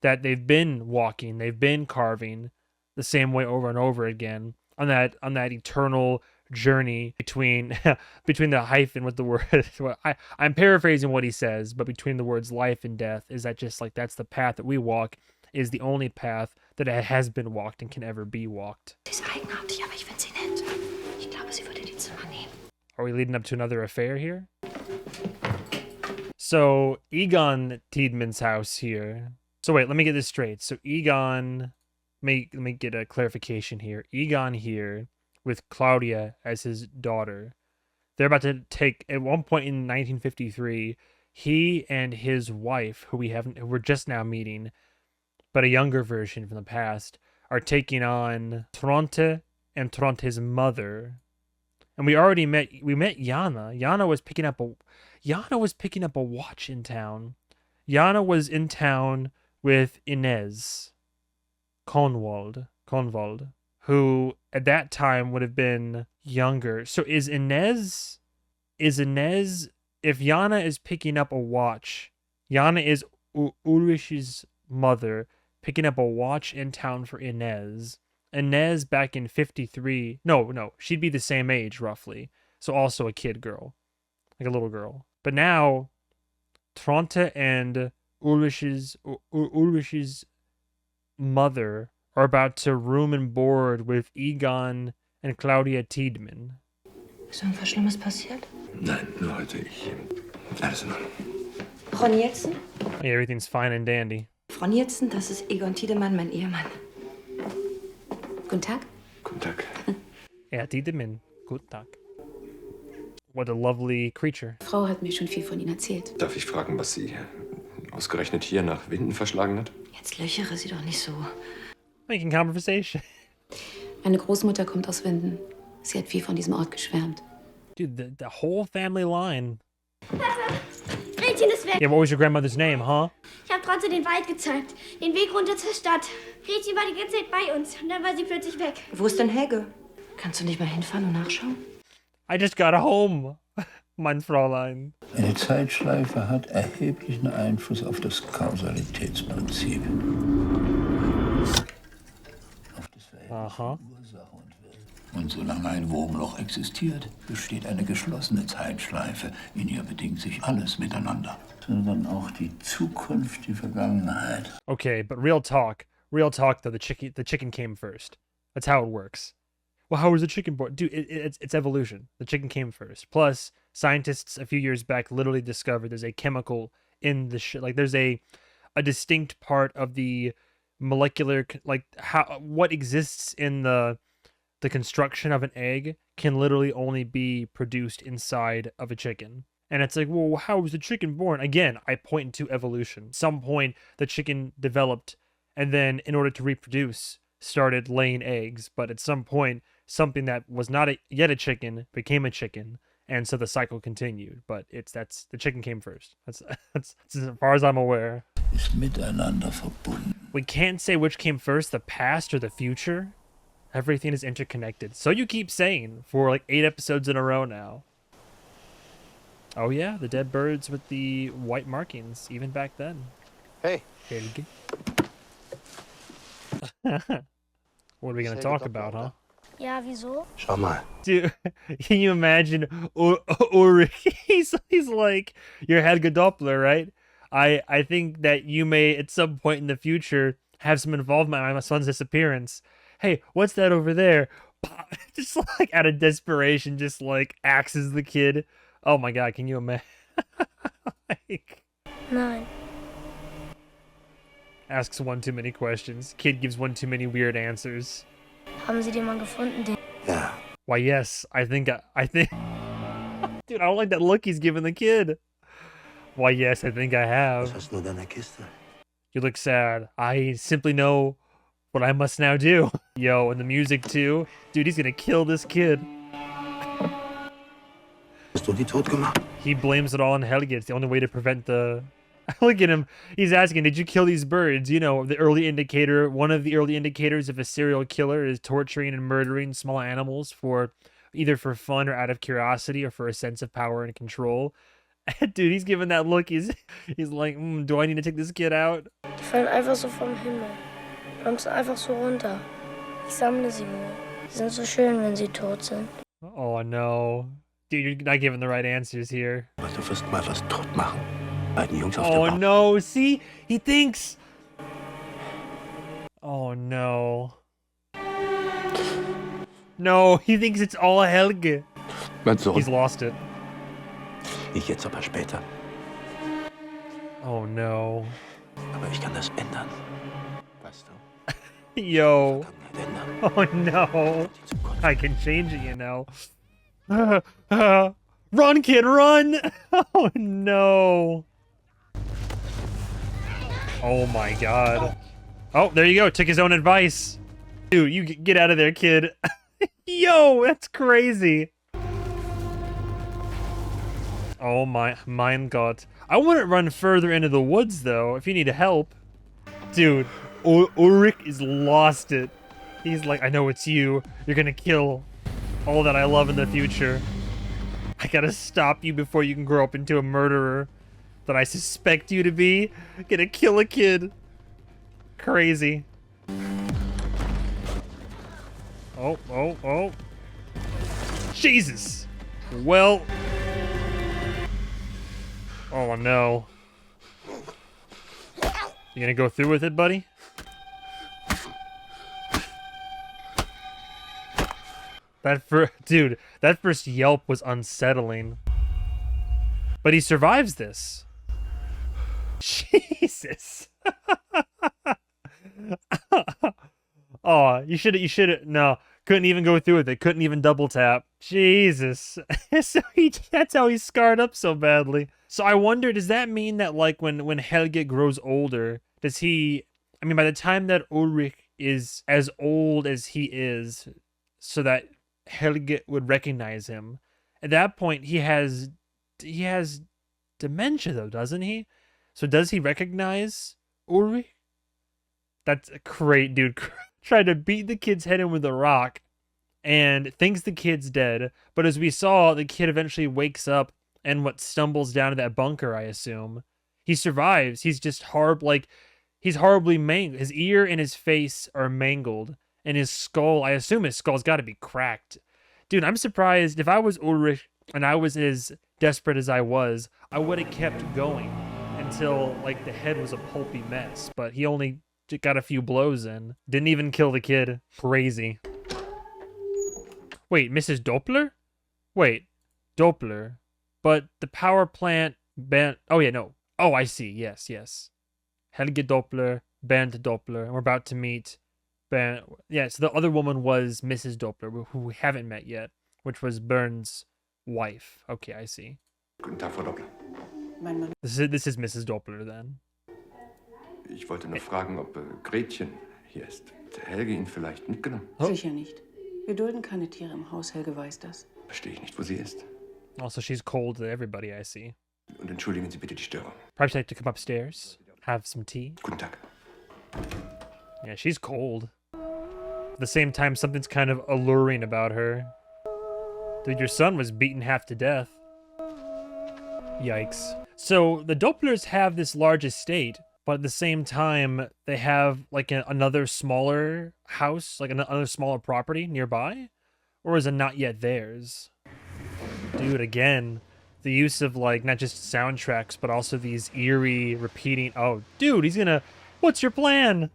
that they've been walking, they've been carving the same way over and over again on that eternal journey between the hyphen with the word. I'm paraphrasing what he says, but between the words life and death, is that just like that's the path that we walk, is the only path that has been walked and can ever be walked. Sie ist eigenartig, aber ich finde sie nett. Ich glaube, sie würde die Zimmer nehmen. Are we leading up to another affair here? So Egon Tiedemann's house here. So wait, let me get this straight. So Egon, let me get a clarification here. Egon here with Claudia as his daughter. They're about to take, at one point in 1953, he and his wife, who we're just now meeting, but a younger version from the past, are taking on Tronte and Tronte's mother. And we met Jana. Jana was picking up a watch in town. Jana was in town with Inez. Conwald, who at that time would have been younger. So is Inez, if Yana is picking up a watch, Yana is Ulrich's mother, picking up a watch in town for Inez. Inez back in 53, no, she'd be the same age roughly. So also a kid girl, like a little girl. But now, Tronte and Ulrich's mother are about to room and board with Egon and Claudia Tiedemann. Ist irgendwas Schlimmes passiert? Nein, nur heute. Alles in Ordnung. Frau Nielsen? Yeah, everything's fine and dandy. Frau Nielsen, das ist Egon Tiedemann, mein Ehemann. Guten Tag. Guten Tag. Ja, Tiedemann. Guten Tag. What a lovely creature. Frau hat mir schon viel von Ihnen erzählt. Darf ich fragen, was Sie ausgerechnet hier nach Winden verschlagen hat? Jetzt löchere Sie doch nicht so. Making conversation. Meine Großmutter kommt aus Winden. Sie hat viel von diesem Ort geschwärmt. Dude, the whole family line. Gretchen ist weg. Yeah, what was your grandmother's name, huh? Ich habe trotzdem den Wald gezeigt. Den Weg runter zur Stadt. Gretchen war die ganze Zeit bei uns. Und dann war sie plötzlich weg. Wo ist denn Helge? Kannst du nicht mal hinfahren und nachschauen? I just got home, mein Fräulein. Eine Zeitschleife hat erheblichen Einfluss auf das Kausalitätsprinzip. Auf das Verhältnis von Ursache und Wirkung. Und solange ein Wurmloch existiert, besteht eine geschlossene Zeitschleife. In ihr bedingt sich alles miteinander. Sondern auch die Zukunft, die Vergangenheit. Okay, but real talk though, the chicken came first. That's how it works. Well, how was the chicken born? Dude, it's evolution. The chicken came first. Plus, scientists a few years back literally discovered there's a chemical in the shit. Like, there's a distinct part of the molecular, like, what exists in the construction of an egg can literally only be produced inside of a chicken. And it's like, well, how was the chicken born? Again, I point to evolution. Some point, the chicken developed, and then in order to reproduce, started laying eggs. But at some point, something that was not yet a chicken became a chicken, and so the cycle continued. But that's the chicken came first. That's as far as I'm aware. Ist miteinander verbunden. We can't say which came first, the past or the future. Everything is interconnected. So you keep saying for like 8 episodes in a row now. Oh yeah, the dead birds with the white markings, even back then. Hey. Helge. What are we gonna talk about, huh? Ja, wieso? Schau mal. Dude, can you imagine Ulrich? He's like, your Helge Doppler, right? I think that you may at some point in the future have some involvement in my son's disappearance. Hey, what's that over there? Just like out of desperation, just like axes the kid. Oh my god, can you imagine? Like, Nein. asks one too many questions. Kid gives one too many weird answers. Haben Sie den Mann gefunden? Ja. Why, yes, I think. Dude, I don't like that look he's giving the kid. Why, yes, I think I have. Was hast du in deiner Kiste? You look sad. I simply know what I must now do. Yo, and the music too. Dude, he's gonna kill this kid. Hast du die tot gemacht? He blames it all on Helge. It's the only way to prevent the... Look at him. He's asking, did you kill these birds? You know, the early indicator, one of the early indicators of a serial killer is torturing and murdering small animals for either for fun or out of curiosity or for a sense of power and control. Dude, he's giving that look. He's like, do I need to take this kid out? Die fallen einfach so vom Himmel. Plumpsen einfach so runter. Ich sammle sie nur. Sie sind so schön, wenn sie tot sind. Oh no. Dude, you're not giving the right answers here. Aber du wirst mal was tot machen. Beiden Jungs auf Oh der Bar. no, see? He thinks... Oh no. No, he thinks it's all Helge. Mein Sohn. He's lost it. Nicht jetzt, aber später. Oh no. Aber ich kann das ändern. Weißt du? Yo. Ändern. Oh no. I can change it, you know. Run, kid, run! Oh no. Oh my god. Oh, there you go. Took his own advice. Dude, you get out of there, kid. Yo, that's crazy. Oh mein God. I wouldn't run further into the woods, though, if you need help. Dude, Ulrich is lost it. He's like, I know it's you. You're gonna kill all that I love in the future. I gotta stop you before you can grow up into a murderer that I suspect you to be. Gonna kill a kid. Crazy. Oh. Jesus. Well. Oh no. You gonna go through with it, buddy? Dude, that first yelp was unsettling. But he survives this. Jesus. Oh, you should no, couldn't even go through with it. Couldn't even double tap. Jesus. So that's how he's scarred up so badly. So I wonder, does that mean that like when Helge grows older, does he, I mean, by the time that Ulrich is as old as he is, so that Helge would recognize him, at that point he has dementia though, doesn't he? So does he recognize Ulrich? That's great, dude. Tried to beat the kid's head in with a rock and thinks the kid's dead, but as we saw, the kid eventually wakes up and stumbles down to that bunker, I assume. He survives. He's just he's horribly mangled. His ear and his face are mangled, and his skull, I assume his skull's got to be cracked. Dude, I'm surprised. If I was Ulrich and I was as desperate as I would have kept going until like the head was a pulpy mess, but he only got a few blows in. Didn't even kill the kid. Crazy. Wait, Mrs. Doppler? Wait, Doppler. But the power plant banned... Oh, yeah, no. Oh, I see. Yes. Helge Doppler, Bernd Doppler. And we're about to meet... Yeah, so the other woman was Mrs. Doppler, who we haven't met yet, which was Bernd's wife. Okay, I see. Guten Tag, Frau Doppler. This is Mrs. Doppler, then. Ich wollte nur fragen, ob Gretchen hier ist. Hat Helge ihn vielleicht mitgenommen? Sicher nicht. Wir dulden keine Tiere im Haus, Helge weiß das. Verstehe ich nicht, wo sie ist. Also, she's cold to everybody, I see. Und entschuldigen Sie bitte die Störung. Perhaps I'd like to come upstairs, have some tea. Guten Tag. Yeah, she's cold. At the same time, something's kind of alluring about her. Dude, your son was beaten half to death. Yikes. So, the Dopplers have this large estate, but at the same time, they have like another smaller house, like another smaller property nearby? Or is it not yet theirs? Dude, again, the use of like not just soundtracks, but also these eerie repeating. Oh, dude, he's gonna. What's your plan?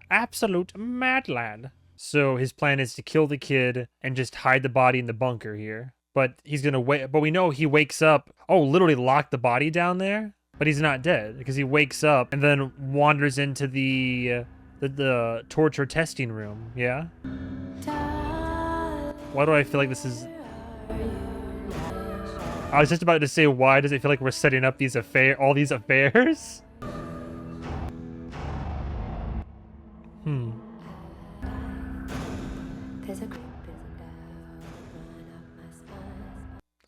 Absolute mad lad. So his plan is to kill the kid and just hide the body in the bunker here. But he's gonna wait. But we know he wakes up. Oh, literally locked the body down there. But he's not dead because he wakes up and then wanders into the torture testing room. Yeah. Why do I feel like this is... I was just about to say, why does it feel like we're setting up all these affairs?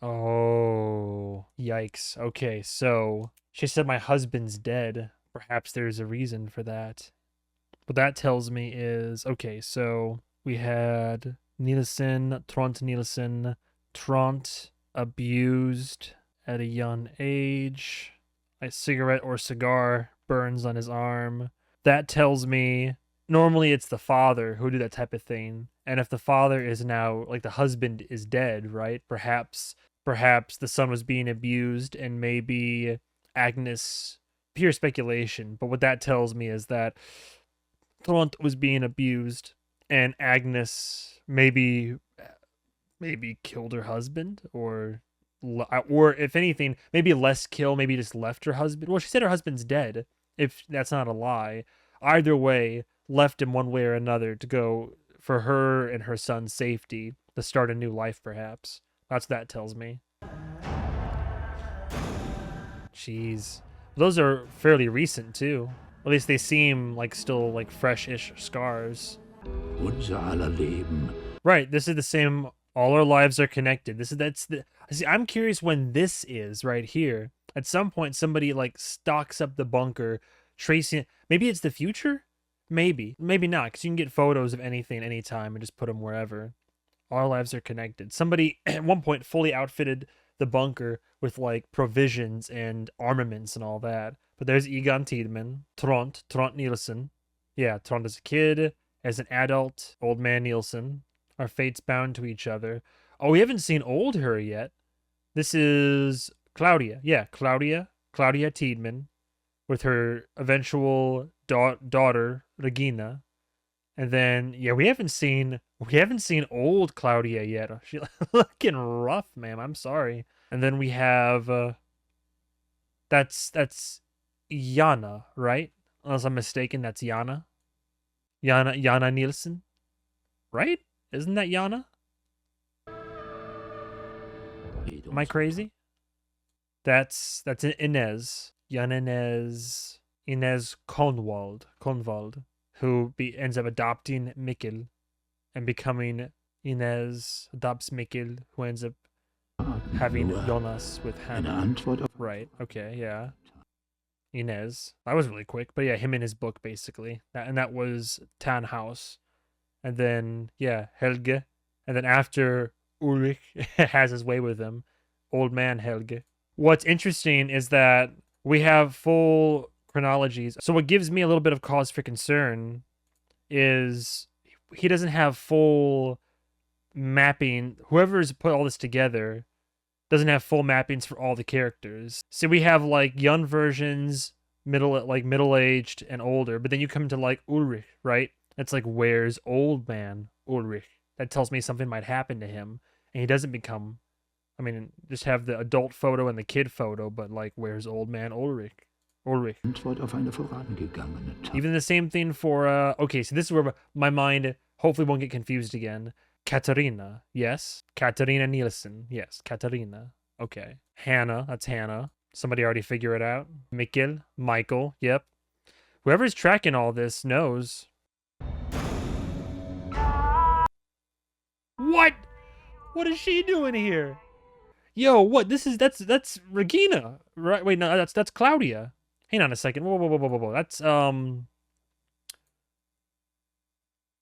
Oh, yikes. Okay, so she said my husband's dead. Perhaps there's a reason for that. What that tells me is, okay, so we had Trond Nielsen, Trond abused at a young age. A cigarette or cigar burns on his arm. That tells me normally it's the father who do that type of thing. And if the father is now, like the husband is dead, right? Perhaps the son was being abused and maybe Agnes, pure speculation. But what that tells me is that Trond was being abused and Agnes maybe killed her husband or if anything, maybe less kill, maybe just left her husband. Well, she said her husband's dead, if that's not a lie. Either way, left him one way or another to go for her and her son's safety, to start a new life, perhaps. That's what that tells me. Jeez. Those are fairly recent, too. At least they seem like still like fresh-ish scars. Unser aller Leben. Right, this is the same. All our lives are connected. See, I'm curious when this is right here. At some point, somebody like stocks up the bunker, tracing. Maybe it's the future? Maybe. Maybe not, because you can get photos of anything anytime and just put them wherever. Our lives are connected. Somebody at one point fully outfitted the bunker with like provisions and armaments and all that. But there's Egon Tiedemann, Trond Nielsen. Yeah, Trond as a kid, as an adult, old man Nielsen. Our fates bound to each other. Oh, we haven't seen old her yet. This is Claudia. Yeah, Claudia Tiedemann with her eventual daughter Regina. And then yeah, we haven't seen old Claudia yet. She's looking rough, ma'am. I'm sorry. And then we have that's Jana, right? Unless I'm mistaken, that's Jana. Jana Nielsen, right? Isn't that Jana? Am I crazy? That's Inez. Inez Konwald, who ends up adopting Mikkel and becoming Inez adopts Mikkel, who ends up having Jonas with Hannah. Right, okay, yeah. Inez. That was really quick, but yeah, him in his book, basically. That was Tannhaus. And then, yeah, Helge. And then after Ulrich has his way with him, old man Helge. What's interesting is that we have full chronologies. So what gives me a little bit of cause for concern is he doesn't have full mapping. Whoever's put all this together doesn't have full mappings for all the characters. So we have like young versions, middle-aged and older, but then you come to like Ulrich, right? That's like, where's old man Ulrich? That tells me something might happen to him, and he doesn't become. I mean, just have the adult photo and the kid photo, but like, where's old man Ulrich? Even the same thing for okay, so this is where my mind hopefully won't get confused again. Katarina, yes. Katarina Nielsen, yes. Katarina, okay. Hannah, that's Hannah. Somebody already figure it out. Michael, yep. Whoever's tracking all this knows. What? What is she doing here? Yo, what? That's Regina, right? Wait, no, that's Claudia. Hang on a second. Whoa. That's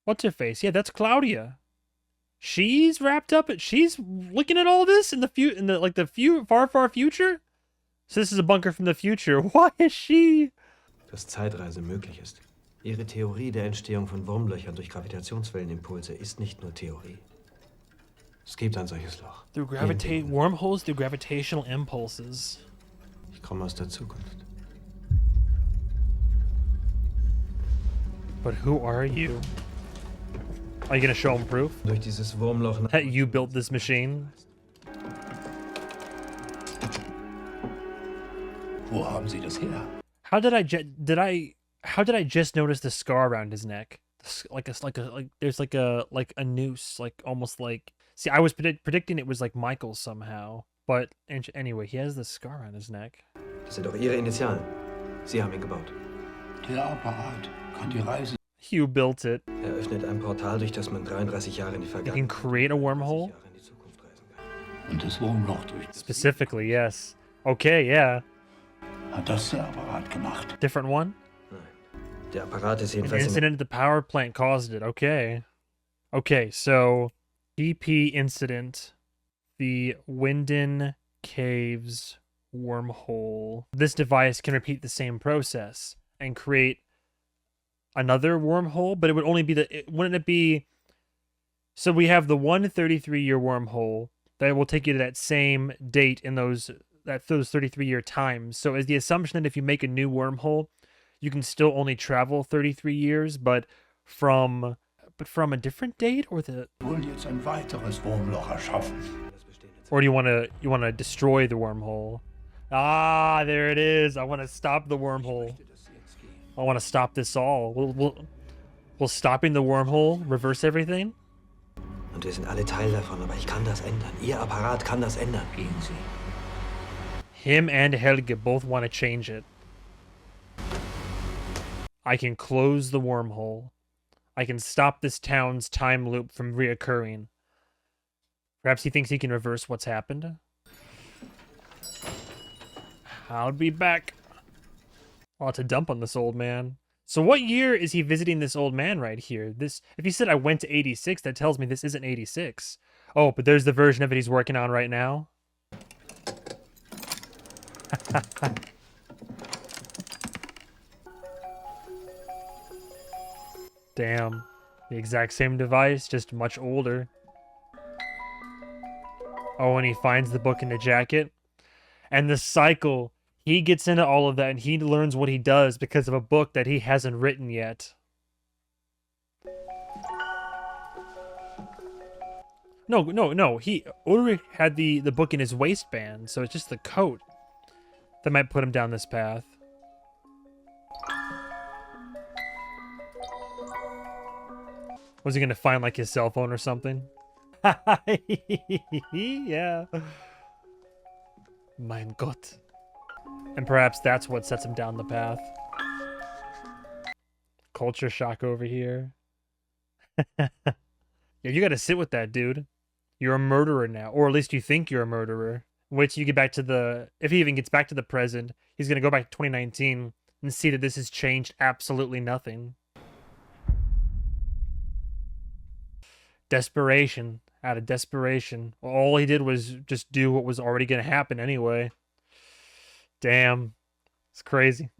what's her face? Yeah, that's Claudia. She's wrapped up. She's looking at all this in the far future. So this is a bunker from the future. Why is she? Dass Zeitreise möglich ist. Ihre Theorie der Entstehung von Wurmlöchern durch Gravitationswellenimpulse ist nicht nur Theorie. Es gibt ein solches Loch. Wormholes through gravitational impulses. Ich komme aus der Zukunft. But who are you? Are you gonna show him proof? Durch dieses Wurmloch. That you built this machine? Wo haben Sie das her? How did I just notice the scar around his neck? There's like a noose, like almost like. See, I was predicting it was like Michael's somehow, but anyway, he has the scar on his neck. Das sind doch Ihre Initialen. Sie haben ihn gebaut. Der Apparat kann die Reise. You built it. Öffnet ein Portal, durch das man 33 Jahre in die Vergangenheit. You can create a wormhole. Und das Wurmloch durch. Specifically, yes. Okay, yeah. Hat das der Apparat gemacht? Different one? Nein. Der Apparat ist jedenfalls. An incident at the power plant caused it. Okay. Okay, so DP incident, the Winden Caves wormhole. This device can repeat the same process and create another wormhole, but it would only be wouldn't it be? So we have the 133-year wormhole that will take you to that same date in those 33-year times. So is the assumption that if you make a new wormhole, you can still only travel 33 years, but from a different date, or the? Or do you want to destroy the wormhole? Ah, there it is. I want to stop the wormhole. I want to stop this all. Will stopping the wormhole reverse everything? Und wir sind alle Teil davon, aber ich kann das ändern. Ihr Apparat kann das ändern. Gehen Sie. Him and Helge both want to change it. I can close the wormhole. I can stop this town's time loop from reoccurring. Perhaps he thinks he can reverse what's happened. I'll be back. A lot to dump on this old man. So what year is he visiting this old man right here? This, if he said I went to 86, that tells me this isn't 86. Oh, but there's the version of it he's working on right now. Damn. The exact same device, just much older. Oh, and he finds the book in the jacket. And the cycle. He gets into all of that, and he learns what he does because of a book that he hasn't written yet. No. Ulrich had the book in his waistband, so it's just the coat that might put him down this path. Was he gonna find like his cell phone or something? Yeah. Mein Gott. And perhaps that's what sets him down the path. Culture shock over here. Yeah, you gotta sit with that, dude. You're a murderer now, or at least you think you're a murderer. Wait till you get back to the... If he even gets back to the present, he's gonna go back to 2019 and see that this has changed absolutely nothing. Desperation. Out of desperation. All he did was just do what was already gonna happen anyway. Damn. It's crazy.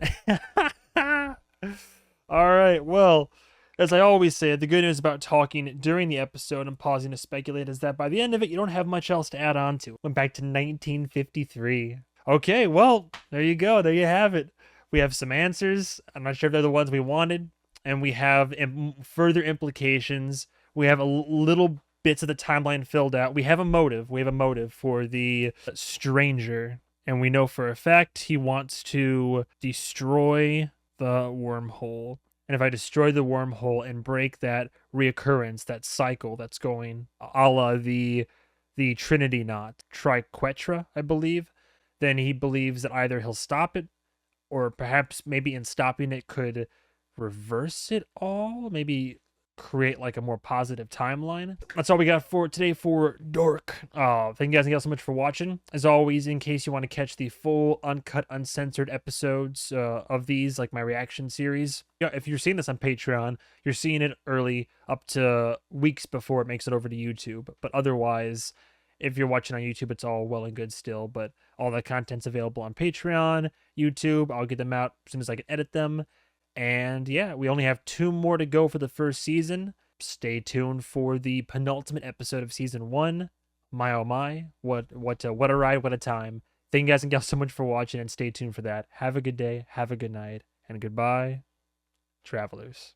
Alright, well... As I always say, the good news about talking during the episode and pausing to speculate is that by the end of it, you don't have much else to add on to. Went back to 1953. Okay, well, there you go. There you have it. We have some answers. I'm not sure if they're the ones we wanted. And we have further implications. We have a little bits of the timeline filled out. We have a motive. We have a motive for the stranger. And we know for a fact he wants to destroy the wormhole. And if I destroy the wormhole and break that reoccurrence, that cycle that's going, a la the Trinity knot, triquetra, I believe, then he believes that either he'll stop it, or perhaps maybe in stopping it could reverse it all, maybe create like a more positive timeline. That's all we got for today for Dork. Thank you guys so much for watching. As always, in case you want to catch the full uncut, uncensored episodes of these, like my reaction series, yeah, if you're seeing this on Patreon, you're seeing it early, up to weeks before it makes it over to YouTube. But otherwise, if you're watching on YouTube, it's all well and good still. But all that content's available on Patreon, YouTube. I'll get them out as soon as I can edit them. And yeah, we only have 2 more to go for the first season. Stay tuned for the penultimate episode of season 1. My oh my, what a ride, what a time. Thank you guys and gals so much for watching, and stay tuned for that. Have a good day, have a good night, and goodbye, travelers.